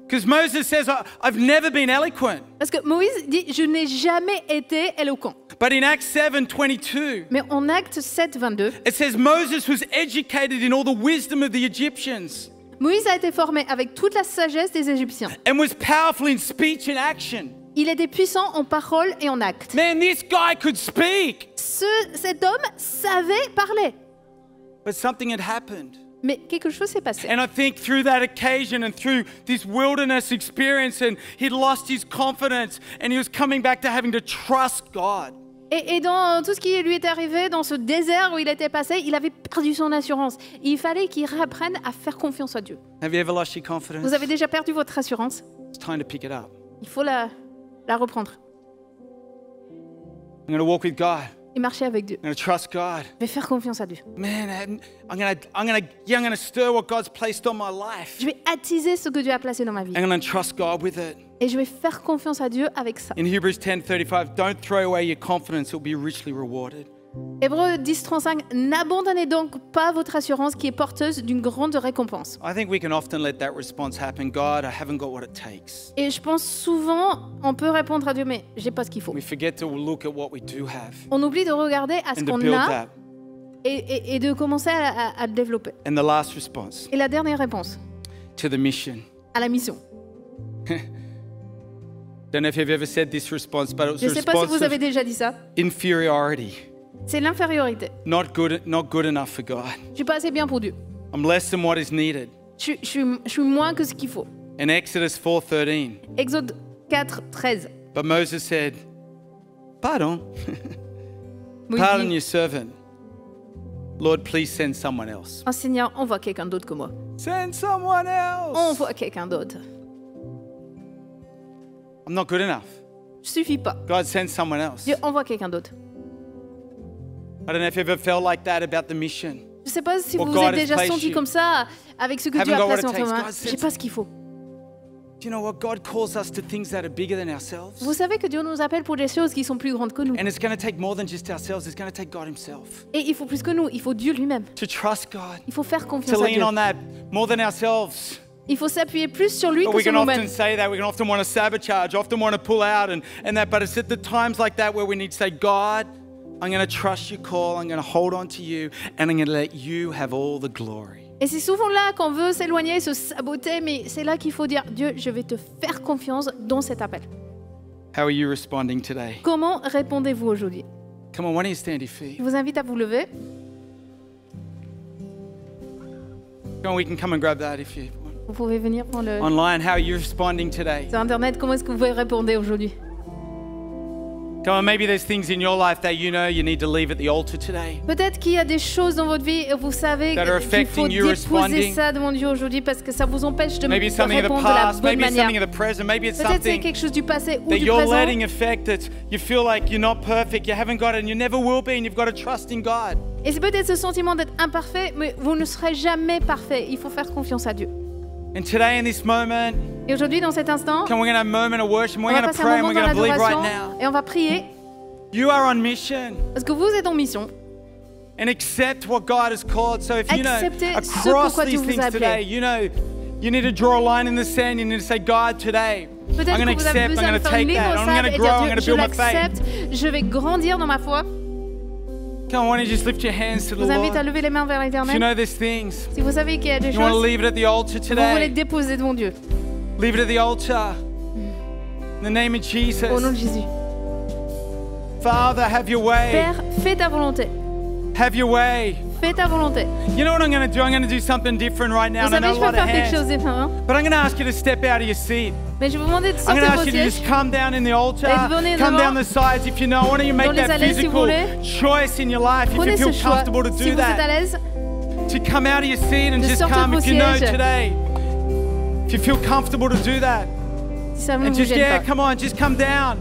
Because Moses says, I've never been eloquent. Parce que Moïse dit, je n'ai jamais été éloquent. But in Acts 7:22, Mais en Acte 7, 22, it says Moses was educated in all the wisdom of the Egyptians Moïse a été formé avec toute la sagesse des Égyptiens. and was powerful in speech and action. Il était puissant en parole et en acte. Man, this guy could speak. Cet homme savait parler. But something had happened. Mais quelque chose s'est passé. And I think through that occasion and through this wilderness experience, and he'd lost his confidence and he was coming back to having to trust God. Et dans tout ce qui lui est arrivé, dans ce désert où il était passé, il avait perdu son assurance. Il fallait qu'il réapprenne à faire confiance à Dieu. Have you ever lost your confidence? Vous avez déjà perdu votre assurance? It's time to pick it up. Il faut la reprendre I'm going to walk with God. et marcher avec Dieu. I'm going to trust God. Je vais faire confiance à Dieu. Man, I'm going to stir what God's placed on my life. Je vais attiser ce que Dieu a placé dans ma vie. I'm going to trust God with it. Et je vais faire confiance à Dieu avec ça. In Hebrews 10:35, don't throw away your confidence, it will be richly rewarded. Hébreux 10:35, n'abandonnez donc pas votre assurance qui est porteuse d'une grande récompense. I think we can often let that response happen. God, I haven't got what it takes. Et je pense souvent, on peut répondre à Dieu, mais j'ai pas ce qu'il faut. We forget to look at what we do have On oublie de regarder à ce and to qu'on build a that. et de commencer à le développer. And the last response, Et la dernière réponse, to the mission. à la mission. Don't know if you've ever said this response, but it was Je a ne sais pas si response vous avez of déjà dit ça. inferiority. C'est l'infériorité. Not good enough for God. Je suis pas assez bien pour Dieu. I'm less than what is needed. Je suis moins que ce qu'il faut. In Exodus 4:13, Exode 4, 13. but Moses said, pardon, Moïse pardon dit, your servant. Lord, please send someone else. oh Seigneur, envoie quelqu'un d'autre que moi. Send someone else. Envoie quelqu'un d'autre. I'm not good enough. Je suffis pas. God, send someone else. Dieu envoie quelqu'un d'autre. I don't know if you've ever felt like that about the mission. Je sais pas si Or vous God vous has êtes déjà placed senti you. comme ça avec ce que Haven't Dieu a got what placé it entre takes. mains. God J'ai sends- pas ce qu'il faut. Do you know what? God calls us to things that are bigger than ourselves. Vous savez que Dieu nous appelle pour des choses qui sont plus grandes que nous. And it's going to take more than just ourselves. It's going to take God himself. Et il faut plus que nous. Il faut Dieu lui-même. To trust God. Il faut faire To confiance à lean Dieu. on that more than ourselves. Il faut s'appuyer plus sur lui But que we sur can nous-mêmes. often say that. We can often want to sabotage, often want to pull out and that. But it's at the times like that where we need to say, God, I'm going to trust your call. I'm going to hold on to you. And I'm going to let you have all the glory. Et c'est souvent là qu'on veut s'éloigner, se saboter, mais c'est là qu'il faut dire, Dieu, je vais te faire confiance dans cet appel. How are you responding today? Comment répondez-vous aujourd'hui? Come on, why don't you stand your feet? Je vous invite à vous lever. Come on, we can come and grab that if you want. Vous pouvez venir pour le... Online, how are you responding today? Sur Internet, comment est-ce que vous répondez aujourd'hui? Come on, maybe there's things in your life that you know you need to leave at the altar today. Peut-être qu'il y a des choses dans votre vie et vous savez That are qu'il faut affecting you déposer responding. ça devant Dieu aujourd'hui parce que ça vous empêche de Maybe it's something of the répondre de la past, bonne maybe it's manière. something of the present, maybe it's Peut-être c'est something quelque chose du passé ou that du you're présent. letting affect that you feel like you're not perfect, you haven't got it, and you never will be, and you've got to trust in God. Et c'est peut-être ce sentiment d'être imparfait, mais vous ne serez jamais parfait. Il faut faire confiance à Dieu. And today in this moment, Et aujourd'hui, dans cet instant, we're going to have a moment of worship, on we're va going to passer pray, un and moment we're dans going to believe right l'adoration now. et on va prier You are on mission. parce que vous êtes en mission. And accept what God has called. So if you know, Acceptez ce across pourquoi Dieu these vous things a appelé. today, you know, you need to draw a line in the sand. You need to say, God, today, Peut-être I'm going que to vous avez accept, I'm besoin going de to faire une take ligne that. au I'm sable going et to grow, I'm dire going Dieu, to je build my faith. l'accepte, je vais grandir dans ma foi. Come on, why don't you just lift your hands to Je the vous invite à Lord. lever les mains vers If you l'Éternel. know there's things, Si vous savez qu'il y a des you want to choses, leave it at the altar vous voulez today. déposer devant Dieu. Leave it at the altar. In the name of Jesus. Au nom de Jésus. Father, have your way. Père, fais ta volonté. Have your way. Fais ta volonté. You know what I'm going to do? I'm going to do something different right now. Vous And I savez, know je a peux lot of faire quelque chose hands. différent. But I'm going to ask you to step out of your seat. Mais je vais vous demander de I'm sortir going to vos ask you to sièges. just come down in the altar, Et venez come devant. down the sides if you know. I want you to make Dans les that allées, si vous physical voulez. choice in your life if Prenez you ce feel choix. comfortable to Si do vous êtes à that. l'aise, To come out of your seat and de just sortir come vos if you know sièges. today. If you feel comfortable to do that. si ça ne And vous just, gêne yeah, pas. come on, just come down.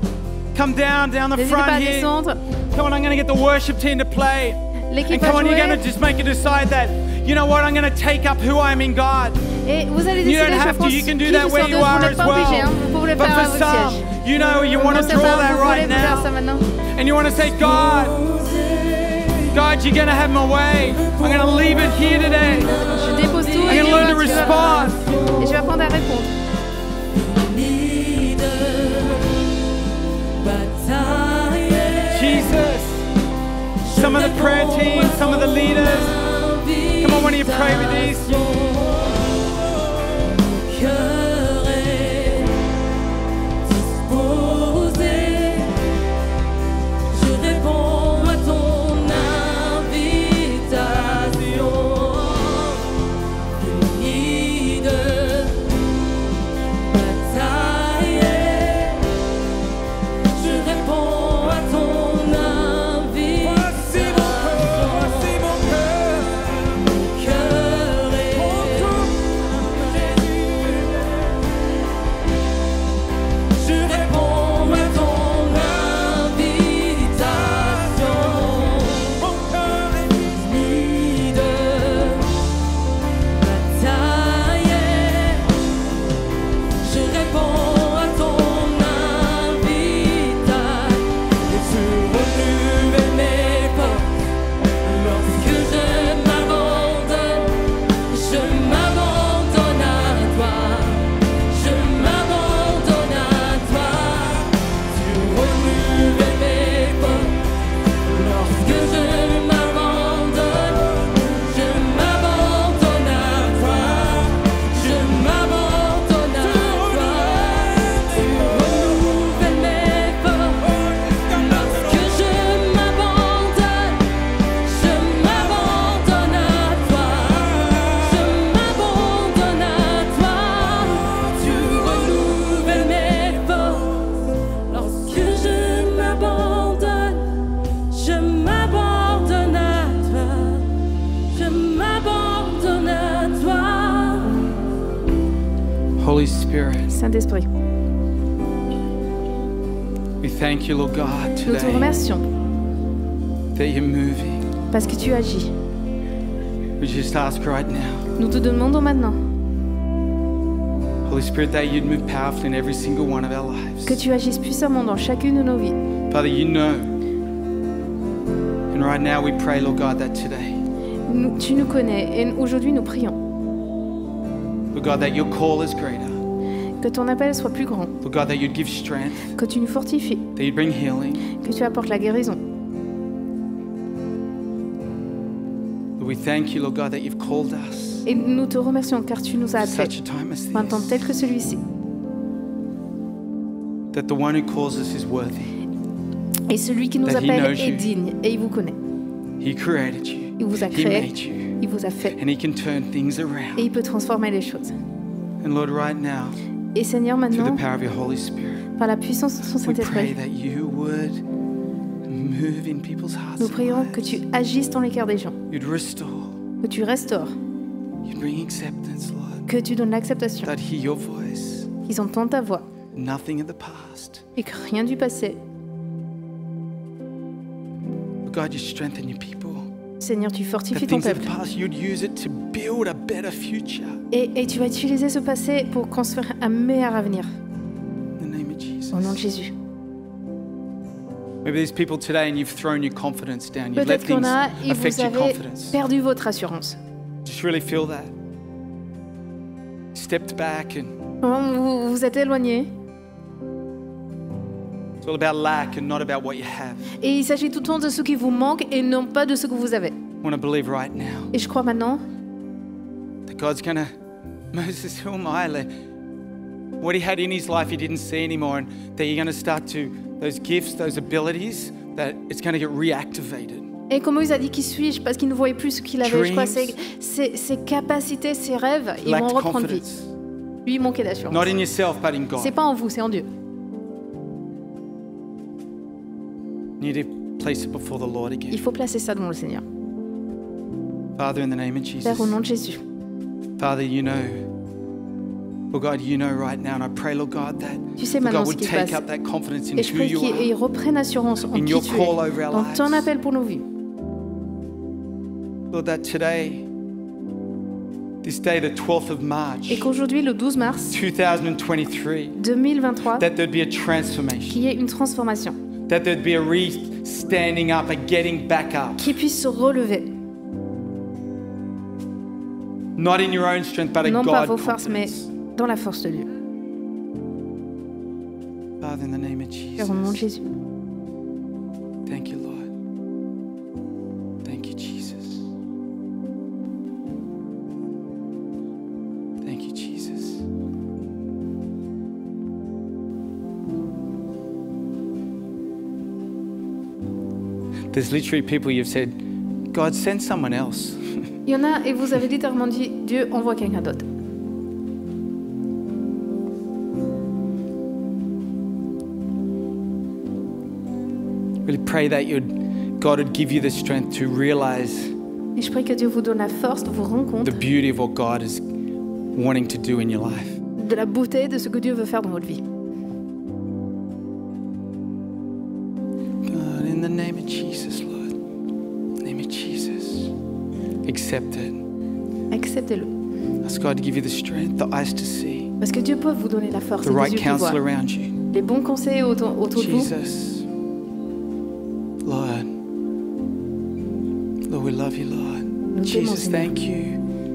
Come down the N'hésitez pas front à here. descendre. Come on, I'm going to get the worship team to play. L'équipe And come va on, you're going to jouer. just make a decide that, you know what, I'm going to take up who I am in God. Et vous allez You décider, don't je have to, pense, you can qui do je that suis where en you Dieu. Vous are n'êtes as pas obligé, well. hein. Vous pouvez le But faire for à votre some, siège. you know, you want Pour to draw certains, that vous right voulez faire ça now. maintenant. And you want to say, God, you're going to have my way. I'm going to leave it here today. Je dépose tout I'm et going to learn to tu vas- respond. et je vais apprendre à répondre. Jesus, some of the prayer team, some of the leaders, come on, why don't you pray with these? Je réponds à ton invitation. Fini de batailler. Je réponds à ton invitation. Voici mon cœur. Mon cœur est Je réponds à ton invitation. Mon cœur est Ni de batailler. Je réponds à ton invitation. Et tu renouvelles mes portes. Lorsque je m'abandonne à toi. Je m'abandonne à toi. Tu renouvelles mes portes. Lorsque je m'abandonne à toi. Je m'abandonne à toi. Tu renouvelles mes portes. Lorsque je m'abandonne à toi. Je m'abandonne à toi. Tu renouvelles mes portes. Lorsque je m'abandonne à toi. Je m'abandonne à toi. Holy Spirit, Saint-Esprit, we thank you, Lord God, nous te today remercions that you're moving. parce que tu agis. We just ask right now, Nous te demandons maintenant Holy Spirit, that you'd move powerfully in every single one of our lives. que tu agisses puissamment dans chacune de nos vies. Father, you know. And right now we pray, Lord God, that today, Tu nous connais et aujourd'hui nous prions Lord God, that your call is greater. que ton appel soit plus grand, Lord God, that you'd give strength, que tu nous fortifies, that you'd bring healing. que tu apportes la guérison. Lord, we thank you, Lord God, that you've called us Et nous te remercions car tu nous as for appelés such a time as pour un temps this. tel que celui-ci. That the one who calls us is worthy. Et celui qui nous That he appelle knows est you. digne et il vous connaît. He created you. Il vous a He créé, made you. il vous a fait And he can turn things et around. il peut transformer les choses. And Lord, right now, Et Seigneur, through maintenant, the power of your Holy Spirit, par la puissance de son we pray Saint-Esprit, that you would move in people's hearts nous and prions que tu lives. agisses dans les cœurs des gens, You'd restore, que tu restaures, you'd bring acceptance, Lord. que tu donnes l'acceptation, That hear your voice, qu'ils entendent ta voix nothing of the past. et que rien du passé. But God, you strengthen your people. Seigneur, tu The fortifies ton things of the peuple. past, you'd use it to build a better future. Et tu vas utiliser ce passé pour construire un meilleur avenir. In the name of Jesus. Au nom de Jésus. Maybe there's people today and you've thrown your confidence down. You've let Peut-être qu'il y things en a et affect vous your avez confidence. perdu votre assurance. Just really feel that. Stepped back and Vous vous êtes éloigné. it's all about lack and not about what you have. Et il s'agit tout le temps de ce qui vous manque et non pas de ce que vous avez. I want to believe right now Et je crois maintenant that God's going to, Moses, who am I? What he had in his life he didn't see anymore, and that you're going to start to, those gifts, those abilities, that it's going to get reactivated. Et comme Moïse a dit, qui suis-je? Parce qu'il ne voyait plus ce qu'il avait. Je crois que Dreams. ses capacités, ses rêves, ils vont Lacked reprendre vie. confidence. Lui, il manquait d'assurance. Not in yourself, but in God. C'est pas en vous, c'est en Dieu. You need to place it before the Lord again. Il faut placer ça devant le Seigneur. Father, in the name of Jesus. Père, au nom de Jésus. Father, you know. Lord God, you know right now, and I pray, Lord God, that Tu sais Lord maintenant God ce would qui se take passe. up that confidence in Et je who prie you qu'ils are, reprennent assurance en in qui your tu call over es, our dans ton lives. appel pour nos vies. Lord, that today, this day, the 12th of March, Et qu'aujourd'hui, le 12 mars 2023, 2023, that there'd be a transformation, qu'il y ait une transformation, that there'd be a re-standing up, a getting back up, qui puisse se relever. not in your own strength, but a Non pas God vos forces, mais confidence. dans la force de Dieu. Father, in the name of Père, au nom de Jesus, Jésus. thank you, Lord. Thank you, Jesus. Thank you, Jesus. There's literally people you've said, God, send someone else. Il y en a, et vous avez littéralement dit, Dieu envoie quelqu'un d'autre. Really pray that God would give you the strength to realize Et je prie que Dieu vous donne la force de vous rendre compte the beauty of what God is wanting to do in your life. de la beauté de ce que Dieu veut faire dans votre vie. God, in the name of Jesus, Lord. In the name of Jesus. Accept it. Acceptez-le. Ask God to give you the strength, the eyes to see, Parce que Dieu peut vous donner la force the et les right yeux qui voient. counsel around you. Les bons conseils autour de vous. Jesus. Lord. Lord, we love you, Lord. Nous t'aimons, Jesus, Seigneur. thank you.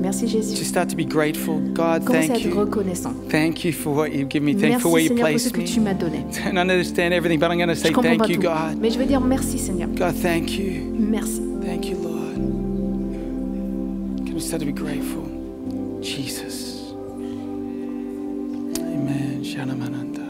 Merci Jésus. Just start to be grateful. God, Commencez à thank être you. reconnaissant. Thank you for what you've given me. Thank you for where Merci you Seigneur pour ce placed que me. tu m'as donné. I don't understand everything, but I'm going to say Je comprends pas thank you, tout. God. Mais je vais dire merci Seigneur. God, thank you. Merci. Thank you, Lord. Can we start to be grateful? Jesus. Amen. Shanamananda.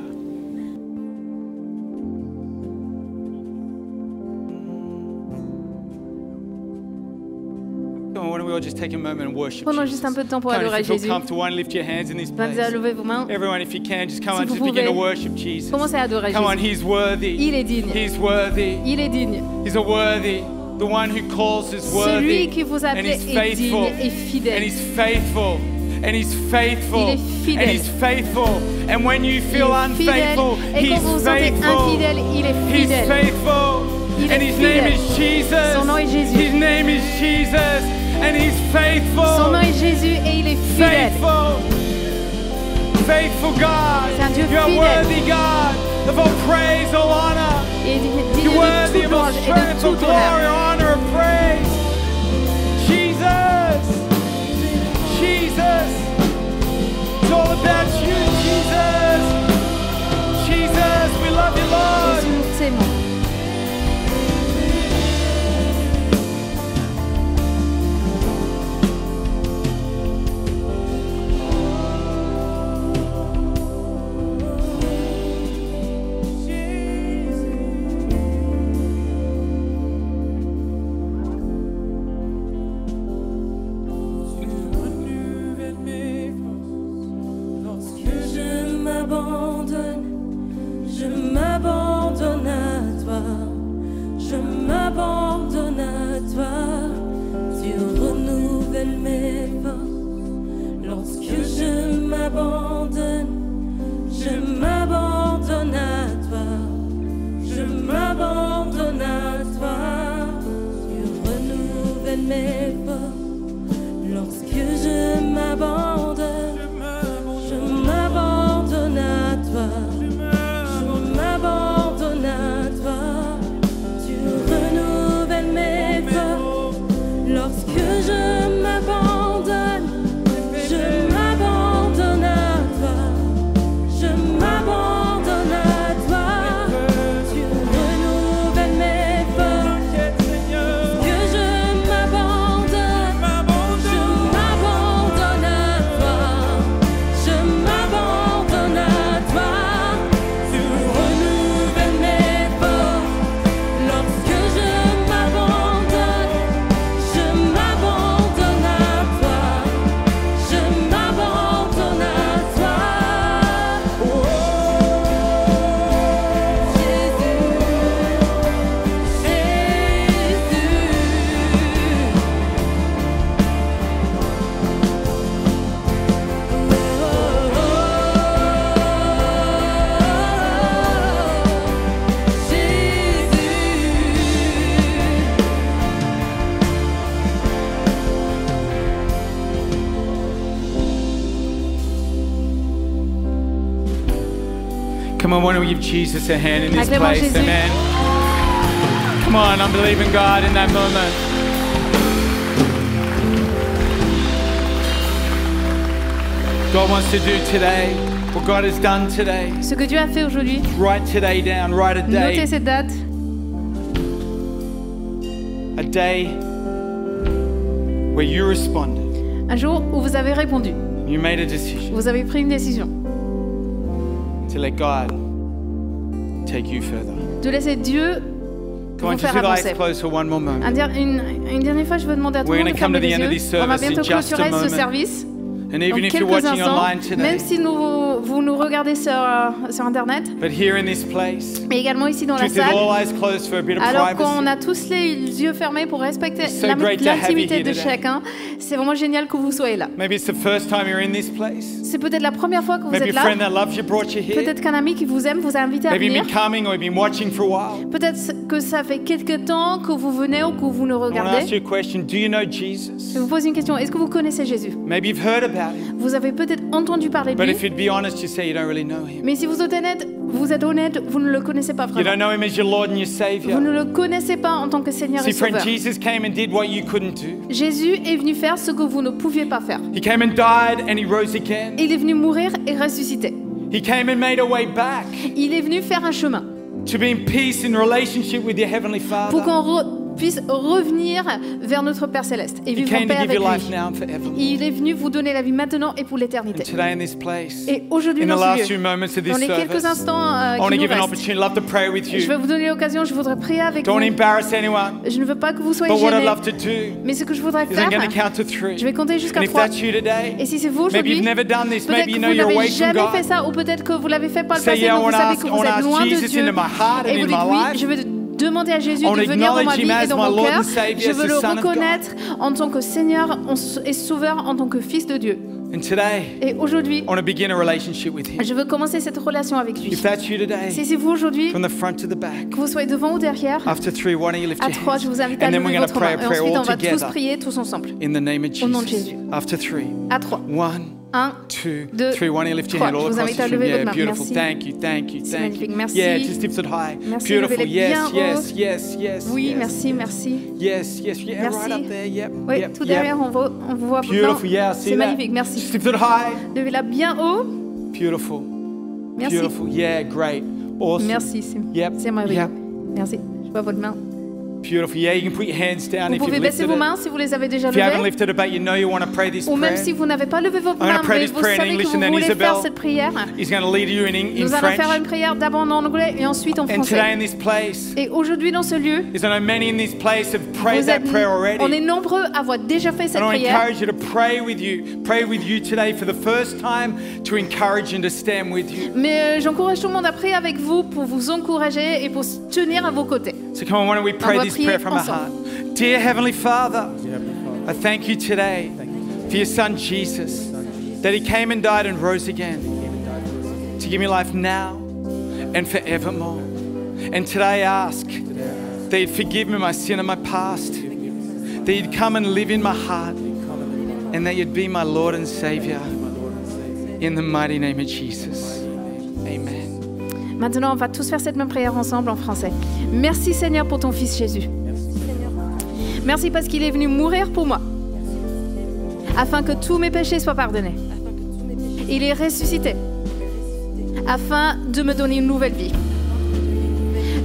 Come on, why don't we all just take a moment and worship Prenons Jesus? juste un peu de temps pour Come on, adorer if you feel Jésus. comfortable, why don't you lift your hands in this place? Pensez à lever vos mains. Everyone, if you can, just come Si on, vous just begin to pouvez, worship Jesus. Commencez à adorer Come on, Jésus. He's worthy. Il est digne. He's worthy. Il est digne. He's a worthy. The one who calls is worthy. Celui qui vous and appelait he's est faithful. digne et And fidèle. he's faithful. And he's faithful. Il est fidèle. And he's faithful. And when you Il feel est fidèle. unfaithful, Et quand he's vous vous sentez faithful. infidèle, il est He's fidèle. faithful. Il And est his name fidèle. is Jesus. Son nom est Jésus. His name is Jesus. And he's faithful. Son nom est Jésus et il est fidèle. Faithful. Faithful God. C'est un Dieu You're fidèle. worthy, God, of all praise, all honor. Et digne You're de worthy toute of all louange et strength, de all toute glory, honneur. honor, and praise. Jesus. Jesus. It's all about you, Jesus. Jesus, we love you, Lord. Jésus, nous t'aimons. toi, tu renouvelles mes forces. Lorsque je m'abandonne à toi, je m'abandonne à toi, tu renouvelles mes forces. Lorsque je m'abandonne à toi, je m'abandonne à toi, tu renouvelles mes forces. Lorsque je m'abandonne à toi, je m'abandonne à toi, tu renouvelles mes forces. Que je m'abandonne à toi, je m'abandonne à toi, tu renouvelles mes forces. Lorsque je m'abandonne à toi, je m'abandonne à toi. Oh, Jésus, Come on, why don't we give Jesus a hand in this Acclamons place? Jésus. Amen. Come on, I'm believing God in that moment. God wants to do today what God has done today. Ce que Dieu a fait aujourd'hui, Write today down, write a notez day. cette date. A day where you responded. Un jour où vous avez répondu, You made a decision vous avez pris une décision to let God take you further. de laisser Dieu Come on, vous just faire with eyes avancer. closed for one more moment. Une dernière fois, je veux demander à tout le We're monde de gonna come fermer to the les end of yeux. this On va service in bientôt just a clôturer ce moment. service. And Dans even if you're quelques watching instants, online même today, si vous nous regardez sur Internet, but here in this place, mais également ici dans la just with salle, all eyes closed for a bit of alors qu'on privacy. a tous les yeux fermés pour respecter It's so great to have you l'intimité here de today. chacun, c'est vraiment génial que vous soyez là. Maybe it's the first time you're in this place. C'est peut-être la première fois que vous Maybe êtes a là. friend that loves you brought you here. Peut-être qu'un ami qui vous aime vous a invité à Maybe you've venir. been coming or you've been watching for a while. Peut-être que ça fait quelques temps que vous venez ou que vous nous I want to ask regardez. you a question. Do you know Jesus? Je vous pose une question. Est-ce que vous connaissez Jésus? Maybe you've heard about him. Vous avez peut-être entendu parler de But lui. if you'd be honest, you say you don't really know him. Mais si vous êtes honnête, vous ne le connaissez pas You vraiment. don't know him as your Lord and your Vous Savior. ne le connaissez pas en tant que Seigneur et See, friend, Sauveur. Jesus came and did what you couldn't do. Jésus est venu faire ce que vous ne pouviez pas faire. He came and died and he rose again. Il est venu mourir et ressusciter. He came and made a way back Il est venu faire un chemin to be in peace in relationship with your Heavenly pour Father. qu'on puisse revenir vers notre Père Céleste et He vivre en came paix to give avec your life lui. now and forever. Il est venu vous donner la vie maintenant et pour And l'éternité. today in this place, Et aujourd'hui in the dans last ce few lieu, moments of dans this les quelques service, instants I want qui to nous give an restent, opportunity. I'd love to pray with je you. vais vous donner l'occasion, je voudrais prier avec Don't vous. embarrass anyone. Je ne veux pas que vous soyez But what I'd gênés, love to do mais ce que je voudrais is faire, I'm going to count to 3. je vais compter jusqu'à And if 3. that's you today, Et si c'est vous maybe aujourd'hui, you've never done this. peut-être Maybe que you know vous you're n'avez away from jamais God. fait ça, ou peut-être que vous l'avez fait par le Say, passé, yeah, I mais vous wanna savez ask- que I vous wanna êtes ask loin de Jesus Dieu. into my heart and Et vous in dites my oui, life. je veux demander à Jésus I wanna de venir dans ma acknowledge vie him et as dans my mon Lord cœur. and Savior, Je as veux the le Son of God. reconnaître en tant que Seigneur et Sauveur, en tant que Fils de Dieu. And today, Et aujourd'hui, I want to begin a relationship with Him. je veux commencer cette relation avec lui. If that's you Si today, c'est vous aujourd'hui, from the front to the back, que vous soyez devant ou derrière, after 3, why don't you lift à your 3, je hands? vous invite à And then we're lever going to votre pray main. a Et prayer ensuite, on all va tous together prier tous ensemble. in the name of Au nom de Jesus. Jésus. After 3, À 3. 1, 1, 2, 2, 3. Why don't you lift your 3. hand all Je vous across invite à this room? lever Yeah, votre main. beautiful. Merci. Thank you, thank you, C'est thank magnifique. you. Merci. Yeah, just lift it high. Merci, Beautiful. levez-les Yes, bien yes, haut. yes, yes. Oui, yes. merci, merci. Yes, yes, yeah, Merci. right up there. Yep. Oui, yep, tout yep. derrière, on vous voit votre main. Beautiful. Yeah, I see C'est that. magnifique, merci. Just lift it high. Levez-la bien haut. Beautiful. Merci. Beautiful. Yeah, great. Awesome. Merci, Yep. c'est merveilleux. Yep. Merci. Je vois votre main. Beautiful. Yeah, you can put your hands down Vous if pouvez you've baisser lifted vos it. mains si vous les avez déjà If you haven't levées. lifted it, but you know you want to pray this Ou même prayer, si vous n'avez pas levé votre I'm gonna main, pray mais this vous prayer in savez que English vous and then voulez Isabel faire cette prière. He's going to lead you in Nous allons French. faire une prière d'abord en anglais et ensuite en And français. today in this place, Et aujourd'hui dans ce lieu, is I know many in this place have prayed vous that êtes- prayer on est already. nombreux à avoir déjà fait cette And I prière. encourage you to pray with you today for the first time, to encourage and to stand with you. Mais j'encourage tout le monde à prier avec vous pour vous encourager et pour se tenir à vos côtés. So come on, why don't we pray va this prier prayer from our ensemble. heart? Dear Heavenly Father, I thank you today for your Son Jesus, that He came and died and rose again to give me life now and forevermore. And today I ask that You'd forgive me my sin and my past, that You'd come and live in my heart, and that You'd be my Lord and Savior. In the mighty name of Jesus. Amen. Maintenant, on va tous faire cette même prière ensemble en français. Merci Seigneur pour ton Fils Jésus. Merci parce qu'il est venu mourir pour moi, afin que tous mes péchés soient pardonnés. Il est ressuscité, afin de me donner une nouvelle vie.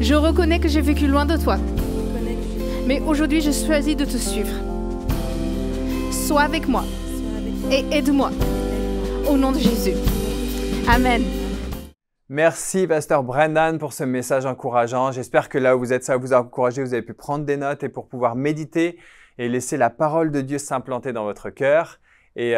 Je reconnais que j'ai vécu loin de toi, mais aujourd'hui je choisis de te suivre. Sois avec moi et aide-moi. Au nom de Jésus. Amen. Merci, Pasteur Brendan, pour ce message encourageant. J'espère que là où vous êtes, ça vous a encouragé, vous avez pu prendre des notes et pour pouvoir méditer et laisser la parole de Dieu s'implanter dans votre cœur. Et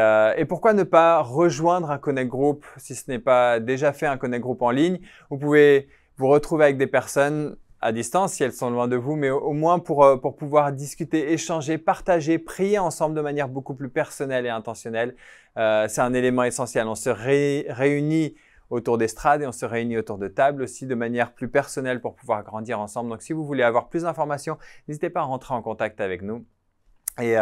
pourquoi ne pas rejoindre un Connect Group si ce n'est pas déjà fait, un Connect Group en ligne. Vous pouvez vous retrouver avec des personnes à distance si elles sont loin de vous, mais au moins pour pouvoir discuter, échanger, partager, prier ensemble de manière beaucoup plus personnelle et intentionnelle. C'est un élément essentiel. On se réunit autour d'estrade et on se réunit autour de table aussi de manière plus personnelle pour pouvoir grandir ensemble. Donc si vous voulez avoir plus d'informations, n'hésitez pas à rentrer en contact avec nous. Et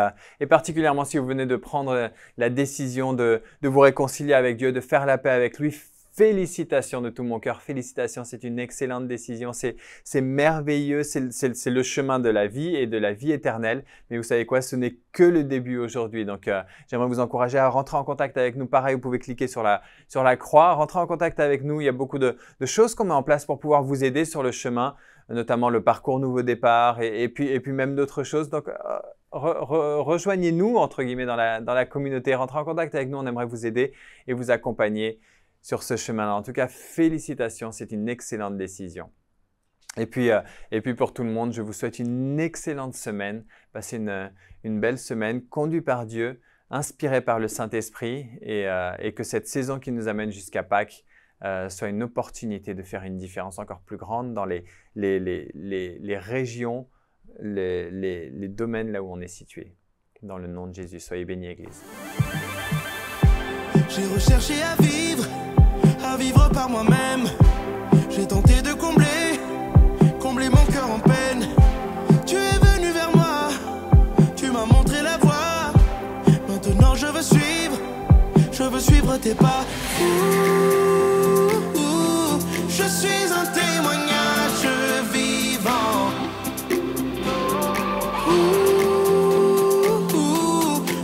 particulièrement si vous venez de prendre la décision de vous réconcilier avec Dieu, de faire la paix avec lui, félicitations de tout mon cœur, félicitations, c'est une excellente décision, c'est merveilleux, c'est le chemin de la vie et de la vie éternelle. Mais vous savez quoi, ce n'est que le début aujourd'hui. Donc j'aimerais vous encourager à rentrer en contact avec nous. Pareil, vous pouvez cliquer sur la croix, rentrer en contact avec nous. Il y a beaucoup de choses qu'on met en place pour pouvoir vous aider sur le chemin, notamment le parcours Nouveau Départ et puis même d'autres choses. Donc rejoignez-nous entre guillemets dans la communauté, rentrez en contact avec nous, on aimerait vous aider et vous accompagner sur ce chemin-là. En tout cas, félicitations, c'est une excellente décision. Et puis pour tout le monde, je vous souhaite une excellente semaine. Passez une belle semaine, conduite par Dieu, inspirée par le Saint-Esprit et que cette saison qui nous amène jusqu'à Pâques soit une opportunité de faire une différence encore plus grande dans les régions, les domaines là où on est situé. Dans le nom de Jésus, soyez bénis, Église. J'ai recherché à vivre par moi-même. J'ai tenté de combler mon cœur en peine. Tu es venu vers moi, tu m'as montré la voie. Maintenant je veux suivre tes pas. Je suis un témoignage vivant.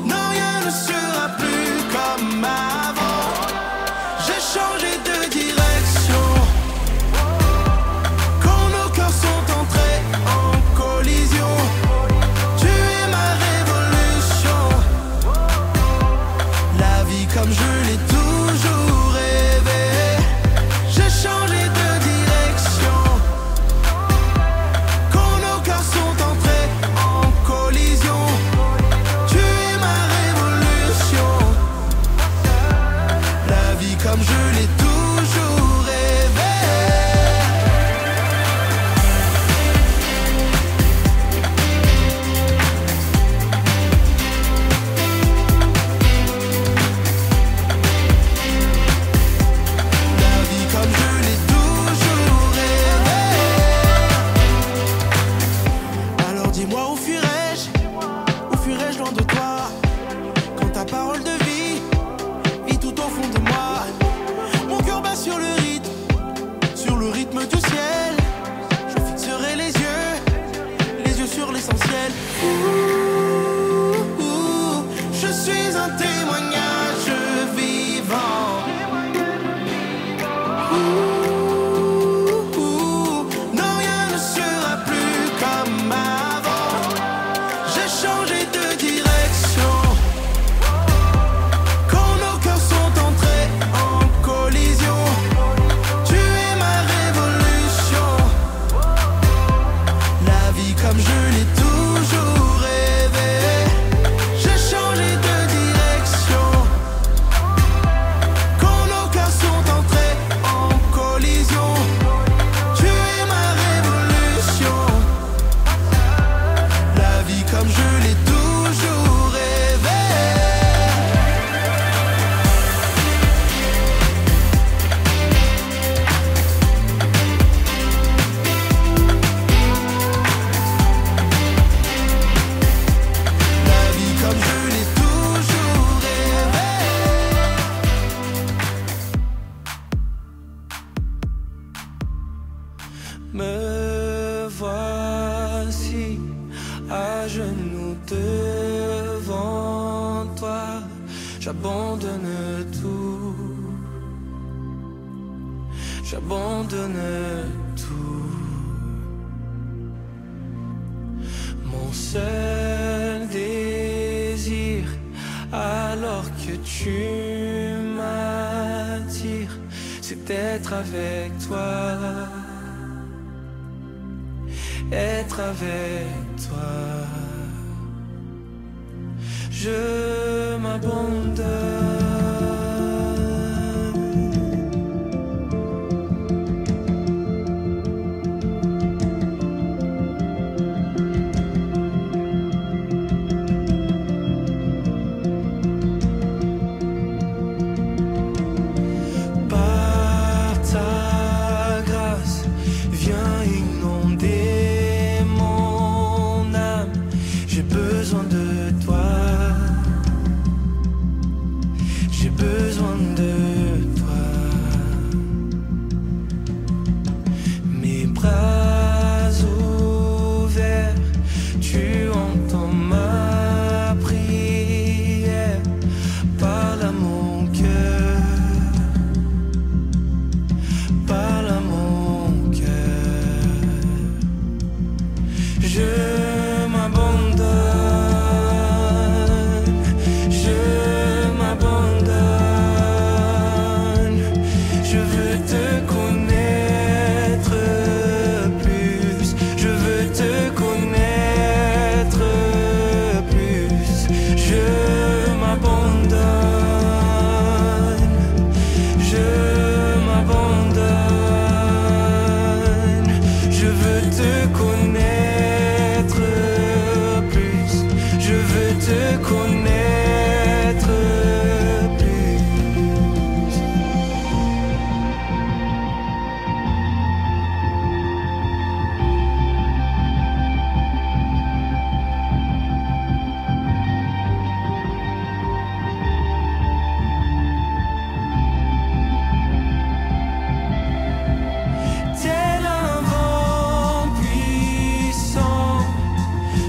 Non, rien ne sera plus comme avant. J'ai changé de direction. Quand nos cœurs sont entrés en collision, tu es ma révolution. La vie comme je l'ai toujours rêvé. J'ai changé de direction. Me voici à genoux devant toi, j'abandonne tout, j'abandonne tout. Mon seul désir, alors que tu m'attires, c'est d'être avec toi, être avec toi. Je m'abandonne.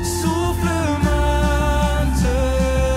Souffle maintenant.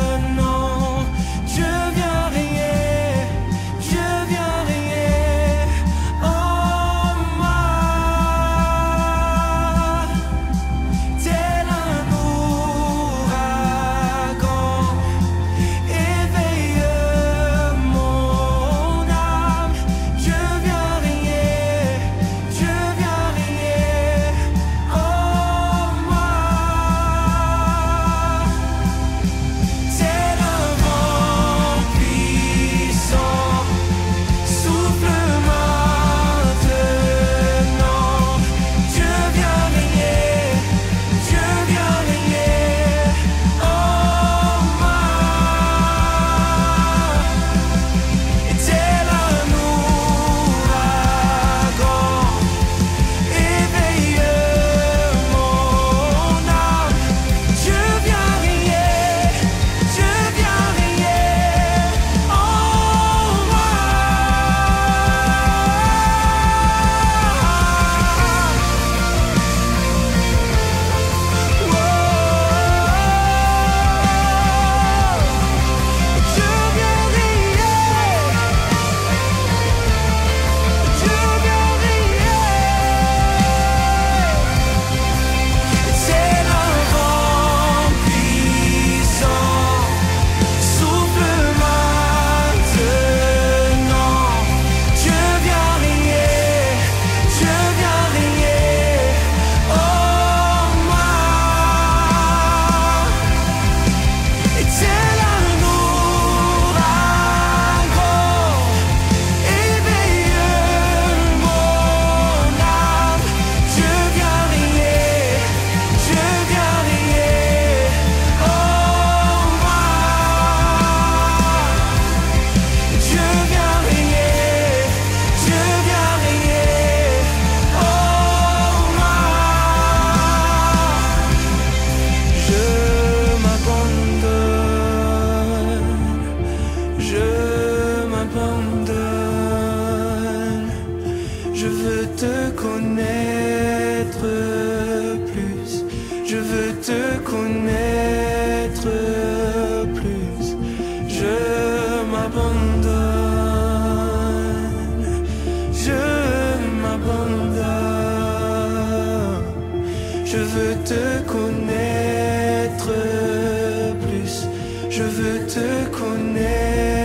te connaître plus. Je veux te connaître plus. Je m'abandonne. Je m'abandonne. Je veux te connaître plus. Je veux te connaître.